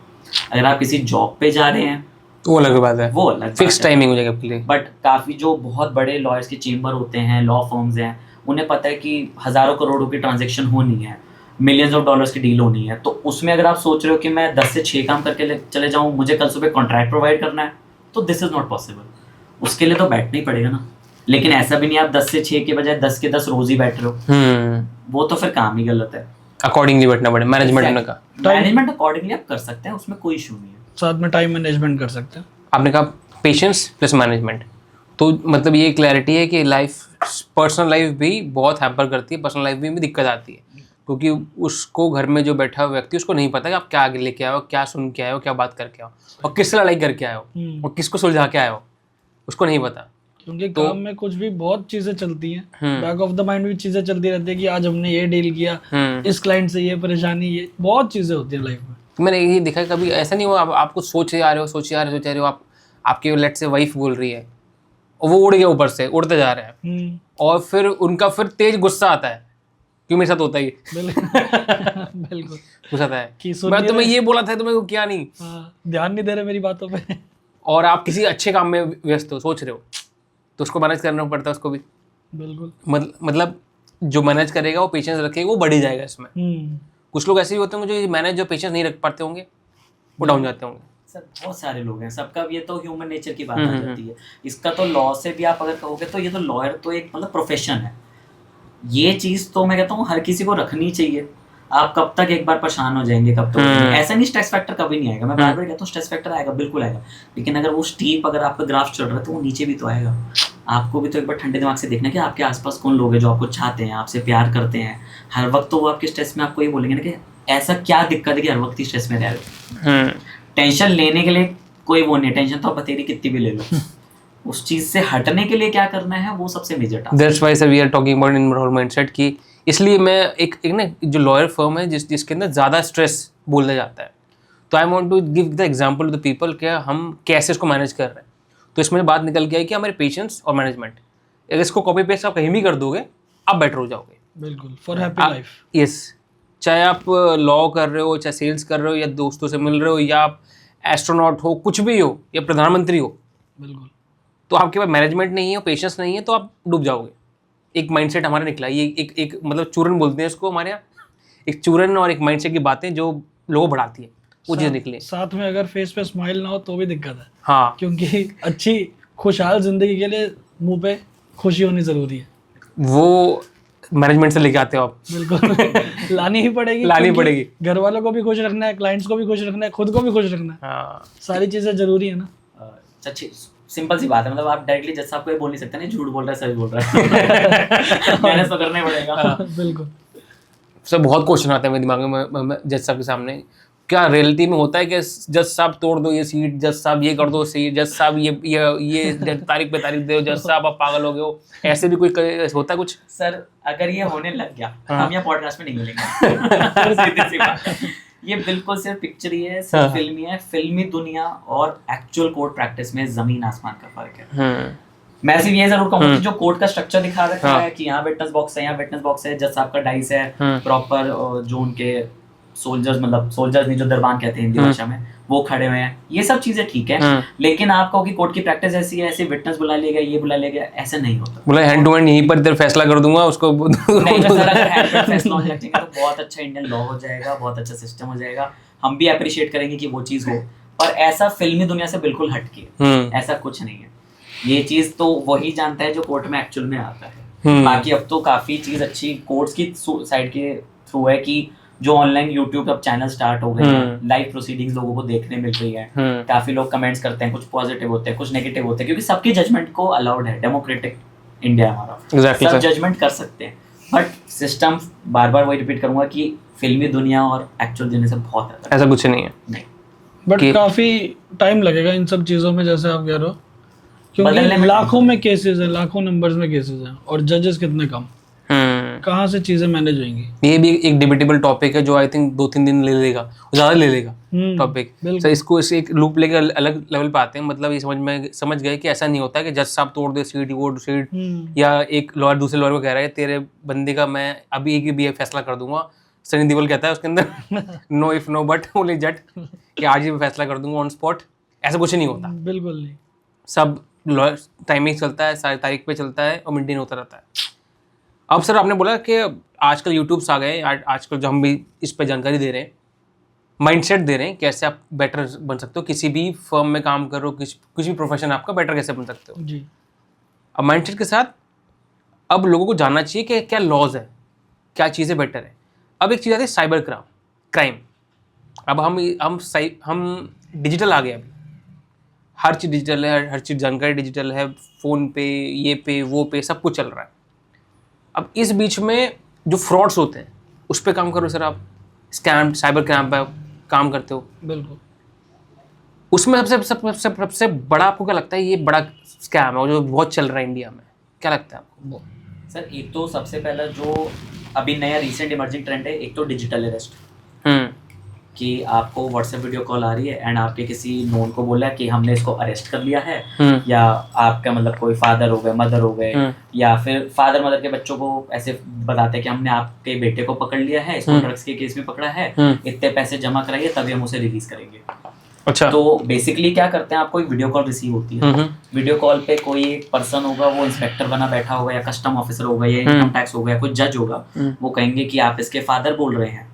Speaker 2: अगर आप किसी जॉब पे जा रहे हैं
Speaker 1: तो वो अलग बात है,
Speaker 2: वो अलग
Speaker 1: फिक्स टाइमिंग हो जाएगा आपके लिए।
Speaker 2: बट काफ़ी जो बहुत बड़े लॉयर्स के चेम्बर होते हैं, लॉ फर्म्स हैं, उन्हें पता है कि हज़ारों करोड़ों की ट्रांजेक्शन होनी है, मिलियंस ऑफ डॉलर्स की डील होनी है। तो उसमें अगर आप सोच रहे हो कि मैं 10 से 6 काम करके चले जाऊँ, मुझे कल सुबह कॉन्ट्रैक्ट प्रोवाइड करना है, तो दिस इज़ नॉट पॉसिबल। उसके लिए तो बैठना ही पड़ेगा ना। लेकिन ऐसा भी नहीं आप 10 से 6 के बजाय 10 के 10 रोज ही बैठ रहे हो, वो तो फिर काम ही गलत है।
Speaker 1: अकॉर्डिंगली बैठना पड़े, मैनेजमेंट का
Speaker 2: मैनेजमेंट अकॉर्डिंगली आप कर सकते हैं, उसमें कोई इशू नहीं है।
Speaker 3: साथ में टाइम मैनेजमेंट कर सकते हैं।
Speaker 1: आपने कहा पेशेंस प्लस मैनेजमेंट, तो मतलब ये क्लैरिटी है कि लाइफ, पर्सनल लाइफ भी बहुत हैम्पर करती है, पर्सनल लाइफ में दिक्कत आती है, क्योंकि उसको घर में जो बैठा हुआ व्यक्ति उसको नहीं पता कि आप क्या आगे लेके आए हो, क्या सुन के आए हो, क्या बात करके आओ, और किससे लड़ाई करके आए हो, और किसको सुलझा के आए हो, उसको नहीं पता।
Speaker 3: क्योंकि काम में कुछ भी बहुत चीजें चलती हैं, बैक ऑफ द माइंड भी चीजें चलती रहती है कि आज हमने ये डील किया, इस क्लाइंट से ये परेशानी, ये बहुत चीजें होती है लाइफ में।
Speaker 1: तो मैंने यही देखा, कभी ऐसा नहीं हुआ आप कुछ सोचे आ रहे हो, आप आपकी लेट से वाइफ बोल रही है और वो उड़ गया, ऊपर से उड़ते जा रहे हैं, और फिर उनका फिर तेज गुस्सा आता है, क्यों मेरे साथ होता ही
Speaker 3: बिल्कुल
Speaker 1: गुस्सा आता है, मैं तुम्हें ये बोला था, तुम्हें क्या नहीं,
Speaker 3: ध्यान नहीं दे रहे मेरी बातों पे।
Speaker 1: और आप किसी अच्छे काम में व्यस्त हो, सोच रहे हो, तो उसको मैनेज करना पड़ता है उसको भी।
Speaker 3: बिल्कुल
Speaker 1: मतलब जो मैनेज करेगा वो पेशेंस रखेगा, वो बढ़ ही जाएगा इसमें। कुछ लोग ऐसे भी होते होंगे जो मैनेज, जो पेशेंस नहीं रख पाते होंगे, वो डाउन जाते होंगे।
Speaker 2: सर बहुत सारे लोग हैं, सबका ये तो ह्यूमन नेचर की बात आ जाती है। इसका तो लॉ से भी आप अगर कहोगे तो ये तो लॉयर तो एक मतलब प्रोफेशन है। ये चीज़ तो मैं कहता हूँ हर किसी को रखनी चाहिए। आप कब तक एक बार परेशान हो जाएंगे, कब तक ऐसा नहीं, स्ट्रेस फैक्टर कभी नहीं आएगा। मैं बार बार कहता हूँ स्ट्रेस फैक्टर आएगा, बिल्कुल आएगा, लेकिन अगर वो स्टीप, अगर आपका ग्राफ चढ़ रहा है तो वो नीचे भी तो आएगा। आपको भी तो एक बार ठंडे दिमाग से देखना कि आपके आसपास कौन लोग हैं जो आपको चाहते हैं, आपसे प्यार करते हैं हर वक्त, तो वो आपके स्ट्रेस में आपको ये बोलेंगे ना कि ऐसा क्या दिक्कत है कि हर वक्त ही स्ट्रेस में रह रहे हो। टेंशन लेने के लिए कोई वो नहीं, टेंशन तो आप बतेरी कितनी भी ले लो, उस चीज़ से हटने के लिए क्या करना है वो सबसे major task.
Speaker 1: That's why sir we are talking about enrol mindset की। इसलिए मैं एक ना जो लॉयर फर्म है जिसके अंदर ज़्यादा स्ट्रेस बोला जाता है, तो I want to give the example to the people कि हम कैसे इसको मैनेज कर रहे हैं। तो इसमें बात निकल के आई कि हमारे पेशेंस और मैनेजमेंट, अगर इसको कॉपी पेस्ट आप कहीं भी कर दोगे आप बेटर हो जाओगे।
Speaker 3: बिल्कुल, फॉर हैप्पी लाइफ।
Speaker 1: यस, चाहे आप लॉ कर रहे हो, चाहे सेल्स कर रहे हो, या दोस्तों से मिल रहे हो, या आप एस्ट्रोनॉट हो, कुछ भी हो, या प्रधानमंत्री हो,
Speaker 3: बिल्कुल,
Speaker 1: तो आपके पास मैनेजमेंट नहीं है, पेशेंस नहीं है, तो आप डूब जाओगे। एक माइंडसेट हमारा निकला, ये एक मतलब चूरन बोलते हैं इसको हमारे यहाँ, एक चूरन और एक माइंडसेट की बातें जो लोगों बढ़ाती है, वो चीज़ निकली।
Speaker 3: साथ में अगर फेस पे स्माइल ना हो तो भी दिक्कत है।
Speaker 1: हाँ,
Speaker 3: क्योंकि अच्छी खुशहाल जिंदगी के लिए मुंह पे खुशी होनी जरूरी है।
Speaker 1: वो मैनेजमेंट से लेके आते हो आप।
Speaker 3: बिल्कुल लानी ही पड़ेगी। घर वालों को भी खुश रखना है, क्लाइंट्स को भी खुश रखना है, खुद को भी खुश रखना है।
Speaker 1: हाँ,
Speaker 3: सारी चीजें जरूरी है ना।
Speaker 2: अच्छी सिंपल सी बात है, मतलब आप डायरेक्टली जज साहब को ये बोल नहीं सकते ना झूठ बोल रहा है, सही बोल रहा है। मैनेज तो करना ही पड़ेगा।
Speaker 3: बिल्कुल
Speaker 1: सर बहुत क्वेश्चन आते हैं मेरे दिमाग में जज साहब के सामने, क्या रियलिटी में होता है कि जज साहब तोड़ दो ये सीट, जज साहब ये कर दो सीट, जज साहब ये तारीख पे तारीख दो, जज साहब आप पागल हो गए हो, ऐसे भी कोई होता है कुछ?
Speaker 2: सर अगर ये होने लग गया हम यहाँ पॉडकास्ट में नहीं मिलेंगे। सीधी सी बात, ये बिल्कुल सिर्फ पिक्चर ही है, सिर्फ फिल्म ही है। फिल्मी दुनिया और एक्चुअल कोर्ट प्रैक्टिस में जमीन आसमान का फर्क है। मैं सिर्फ ये जरूर कहूँगा कि जो कोर्ट का स्ट्रक्चर दिखा रखा है कि यहाँ विटनेस बॉक्स है, यहाँ विटनेस बॉक्स है, जज साहब का डाइस है, प्रॉपर जो उनके सोल्जर्स, मतलब सोल्जर्स नहीं जो दरबान कहते हैं हिंदी भाषा में, वो खड़े हुए हैं, ये सब चीजें ठीक है। लेकिन आप कहो कि कोर्ट की प्रैक्टिस ऐसी है, ऐसे विटनेस बुला लिया गया, ये बुला लिया गया, ऐसा नहीं होता।
Speaker 1: बोला हैंड टू हैंड यहीं पर इधर फैसला कर दूंगा उसको।
Speaker 2: नहीं तो सर अगर हैंड टू हैंड फैसला हो जाएगा तो बहुत अच्छा इंडियन लॉ हो जाएगा, बहुत अच्छा सिस्टम हो जाएगा, हम भी अप्रिशिएट करेंगे कि वो चीज हो। पर ऐसा फिल्मी दुनिया से बिल्कुल हटके ऐसा कुछ नहीं है। ये चीज तो वही जानता है जो कोर्ट में एक्चुअल में आता है। बाकी अब तो काफी चीज अच्छी कोर्ट्स की साइड के थ्रू है कि जो ऑनलाइन यूट्यूब अब चैनल स्टार्ट हो गए हैं, लाइव प्रोसीडिंग्स लोगों को देखने मिल रही है। काफी लोग कमेंट्स करते हैं, कुछ पॉजिटिव होते हैं, कुछ नेगेटिव होते हैं, क्योंकि सबकी जजमेंट को अलाउड है, डेमोक्रेटिक इंडिया हमारा, सब जजमेंट कर सकते हैं। बट सिस्टम बार बार वही रिपीट करूंगा कि फिल्मी दुनिया और एक्चुअल दुनिया से बहुत अलग
Speaker 1: ऐसा कुछ नहीं है।
Speaker 2: नहीं,
Speaker 3: बट
Speaker 1: कि-
Speaker 3: काफी टाइम लगेगा इन सब चीजों में, जैसे आप कह रहे हो,
Speaker 2: बदलने
Speaker 3: क्योंकि
Speaker 2: में
Speaker 3: लाखों में केसेस है, लाखों नंबर्स में केसेस हैं और जजेस कितने कम, कहाँ से चीजें मैनेज होंगी।
Speaker 1: ये भी एक डिबेटेबल टॉपिक है जो आई थिंक 2-3 दिन ले लेगा, ज़्यादा ले लेगा टॉपिक।
Speaker 3: बिल्कुल।
Speaker 1: सर इसको इसे एक लूप लेके अलग लेवल पे आते हैं, मतलब ये समझ गए कि ऐसा नहीं होता कि जज साहब तोड़ दे सीट, वो सीट, या एक लॉयर दूसरे लॉयर को कह रहा है तेरे बंदे का मैं अभी एक भी फैसला कर दूंगा। सनी देओल कहता है उसके अंदर no if no but only जट, कि आज ही मैं फैसला कर दूंगा ऑन स्पॉट। ऐसा कुछ नहीं होता,
Speaker 3: बिल्कुल नहीं।
Speaker 1: सब लॉयर टाइमिंग चलता है, सारी तारीख पे चलता है और मेंटेन होता रहता है। अब सर आपने बोला कि आजकल यूट्यूब्स आ गए, आजकल जो हम भी इस पे जानकारी दे रहे हैं, माइंडसेट दे रहे हैं कैसे आप बेटर बन सकते हो, किसी भी फर्म में काम करो, कुछ भी प्रोफेशन आपका बेटर कैसे बन सकते हो।
Speaker 3: जी।
Speaker 1: अब माइंडसेट के साथ अब लोगों को जानना चाहिए कि क्या लॉज है, क्या चीज़ें बेटर है। अब एक चीज़ आती है साइबर क्राइम। अब हम डिजिटल आ गए, अभी हर चीज़ डिजिटल है, हर चीज़ जानकारी डिजिटल है, फ़ोन पे, ये पे, वो पे, सब कुछ चल रहा है। अब इस बीच में जो फ्रॉड्स होते हैं उस पर काम करो सर, आप स्कैम, साइबर क्राइम पर काम करते हो,
Speaker 3: बिल्कुल।
Speaker 1: उसमें सबसे बड़ा आपको क्या लगता है ये बड़ा स्कैम है और जो बहुत चल रहा है इंडिया में, क्या लगता है आपको?
Speaker 2: सर एक तो सबसे पहला जो अभी नया रिसेंट इमर्जिंग ट्रेंड है, एक तो डिजिटल अरेस्ट, कि आपको व्हाट्सएप वीडियो कॉल आ रही है एंड आपके किसी नोन को बोला कि हमने इसको अरेस्ट कर लिया है, या आपका मतलब कोई फादर हो गए, मदर हो गए, या फिर फादर मदर के बच्चों को ऐसे बताते हैं कि हमने आपके बेटे को पकड़ लिया है, इसको ड्रग्स के केस में पकड़ा है, इतने पैसे जमा कराइए तभी हम उसे रिलीज करेंगे।
Speaker 1: अच्छा।
Speaker 2: तो बेसिकली क्या करते हैं, आपको एक वीडियो कॉल रिसीव होती है, वीडियो कॉल पे कोई एक पर्सन होगा, वो इंस्पेक्टर बना बैठा होगा या कस्टम ऑफिसर होगा या इनकम टैक्स होगा या कोई जज होगा, वो कहेंगे कि आप इसके फादर बोल रहे हैं,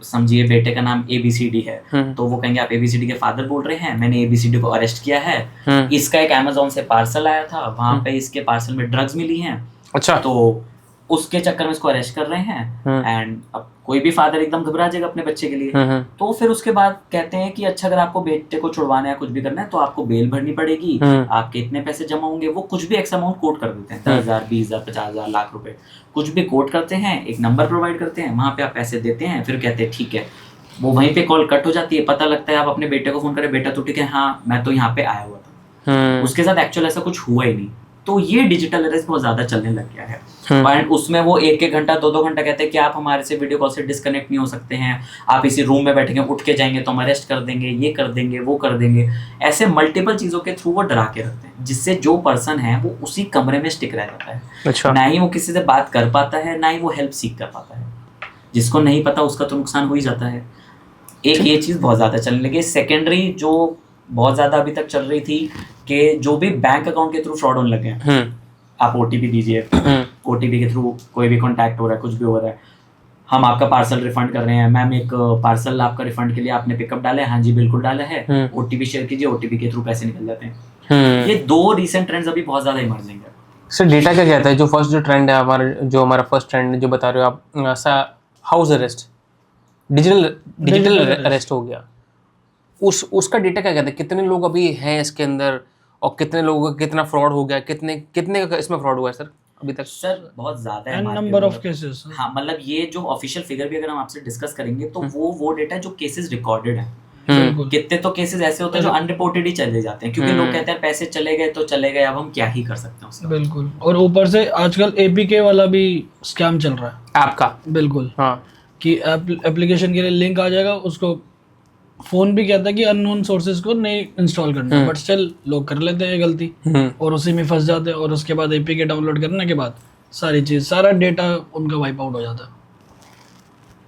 Speaker 2: समझिए बेटे का नाम ABCD है, तो वो कहेंगे आप ABCD के फादर बोल रहे हैं, मैंने ABCD को अरेस्ट किया है, इसका एक Amazon से पार्सल आया था, वहां पे इसके पार्सल में ड्रग्स मिली हैं,
Speaker 1: अच्छा,
Speaker 2: तो उसके चक्कर में इसको अरेस्ट कर रहे हैं। एंड अब कोई भी फादर एकदम घबरा जाएगा अपने बच्चे के लिए, तो फिर उसके बाद कहते हैं कि अच्छा अगर आपको बेटे को छुड़वाना है, कुछ भी करना है, तो आपको बेल भरनी पड़ेगी, आपके इतने पैसे जमा होंगे, वो कुछ भी एक्स अमाउंट कोट कर देते हैं, 10,000, 20,000, 50,000, लाख रुपए, कुछ भी कोट करते हैं, एक नंबर प्रोवाइड करते हैं, वहां पे आप पैसे देते हैं, फिर कहते हैं ठीक है, वो वहीं पे कॉल कट हो जाती है, पता लगता है आप अपने बेटे को फोन करें, बेटा तो ठीक है, हाँ मैं तो यहाँ पे आया हुआ था, उसके साथ एक्चुअल ऐसा कुछ हुआ ही नहीं। तो ये डिजिटल अरेस्ट बहुत ज्यादा चलने लग गया है, एंड उसमें वो 1-1 घंटा 2-2 घंटा कहते हैं कि आप हमारे से वीडियो कॉल से डिस्कनेक्ट नहीं हो सकते हैं, आप इसी रूम में बैठेंगे, उठ के जाएंगे तो हम अरेस्ट कर देंगे, ये कर देंगे, वो कर देंगे, ऐसे मल्टीपल चीजों के थ्रू वो डरा के रखते हैं, जिससे जो पर्सन है वो उसी कमरे में स्टिक रह जाता है।
Speaker 1: अच्छा।
Speaker 2: ना ही वो किसी से बात कर पाता है, ना ही वो हेल्प सीख कर पाता है, जिसको नहीं पता उसका तो नुकसान हो ही जाता है। एक ये चीज़ बहुत ज़्यादा चलने लगी। सेकेंडरी जो बहुत ज़्यादा अभी तक चल रही थी कि जो भी बैंक अकाउंट के थ्रू फ्रॉड होने लगे हैं, आप OTP दीजिए, OTP के थ्रू कोई भी कॉन्टैक्ट हो रहा है, कुछ भी हो रहा है, हम आपका पार्सल रिफंड कर रहे हैं, मैम एक पार्सल आपका रिफंड के लिए आपने पिकअप डाला है, हाँ जी बिल्कुल डाला है, OTP शेयर कीजिए, OTP के थ्रू पैसे निकल जाते हैं। ये 2 रिसेंट ट्रेंड्स अभी बहुत ज़्यादा इमर्जिंग है।
Speaker 1: सर डेटा क्या कहता है, जो फर्स्ट जो ट्रेंड है हमारा फर्स्ट ट्रेंड जो बता रहे हो आप, हाउस अरेस्ट, डिजिटल अरेस्ट हो गया, उसका डेटा क्या कहता है, कितने लोग अभी हैं इसके अंदर और कितने लोगों का कितना फ्रॉड हो गया, कितने का इसमें फ्रॉड हुआ है सर अभी तक?
Speaker 2: सर बहुत ज्यादा है,
Speaker 3: नंबर ऑफ केसेस।
Speaker 2: हाँ मतलब ये जो ऑफिशियल फिगर भी अगर हम आपसे डिस्कस करेंगे तो वो डेटा है जो केसेस रिकॉर्डेड है। कितने तो केसेस ऐसे होते हैं जो अनरिपोर्टेड ही चले जाते हैं, क्योंकि लोग कहते हैं पैसे चले गए तो चले गए, अब हम क्या ही कर सकते हैं उससे।
Speaker 3: बिल्कुल। और ऊपर से आजकल APK वाला भी स्कैम चल रहा है,
Speaker 1: ऐप का।
Speaker 3: बिल्कुल,
Speaker 1: हाँ,
Speaker 3: कि एप्लीकेशन के लिए लिंक आ जाएगा, उसको फोन भी कहता है कि अननोन सोर्सेज को नहीं इंस्टॉल करना, बट स्टिल लोग कर लेते हैं गलती और उसी में फंस जाते हैं, और उसके बाद APK डाउनलोड करने के बाद सारा डेटा उनका वाइप आउट हो जाता है।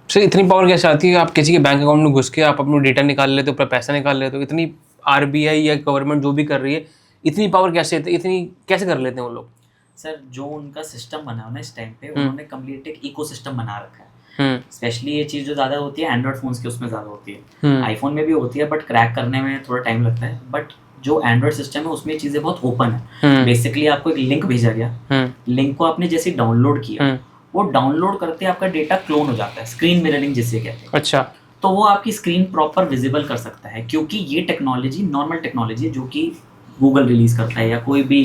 Speaker 1: सर इतनी पावर कैसे आती है, आप किसी के बैंक अकाउंट में घुस के आप अपना डेटा निकाल लेते हो, अपना पैसा निकाल लेते हो, इतनी RBI या गवर्नमेंट जो भी कर रही है, इतनी पावर इतनी कैसे कर लेते हैं वो लोग?
Speaker 2: सर जो उनका सिस्टम बना है ना इस टाइम पे, उन्होंने कंप्लीट एक इकोसिस्टम बना रखा है। स्पेशली ये चीज़ जो ज़्यादा होती है एंड्रॉइड फोन्स के उसमें ज़्यादा होती है, आईफोन में भी होती है, बट क्रैक करने में थोड़ा टाइम लगता है। बट जो एंड्रॉइड सिस्टम है उसमें चीज़ें बहुत ओपन है। बेसिकली आपको एक लिंक भेजा गया, लिंक को आपने जैसे डाउनलोड किया, वो डाउनलोड करते आपका डेटा क्लोन हो जाता है, स्क्रीन मिररिंग जिसे कहते हैं।
Speaker 1: अच्छा।
Speaker 2: तो वो आपकी स्क्रीन प्रॉपर विजिबल कर सकता है, क्योंकि ये टेक्नोलॉजी नॉर्मल टेक्नोलॉजी है जो कि गूगल रिलीज करता है या कोई भी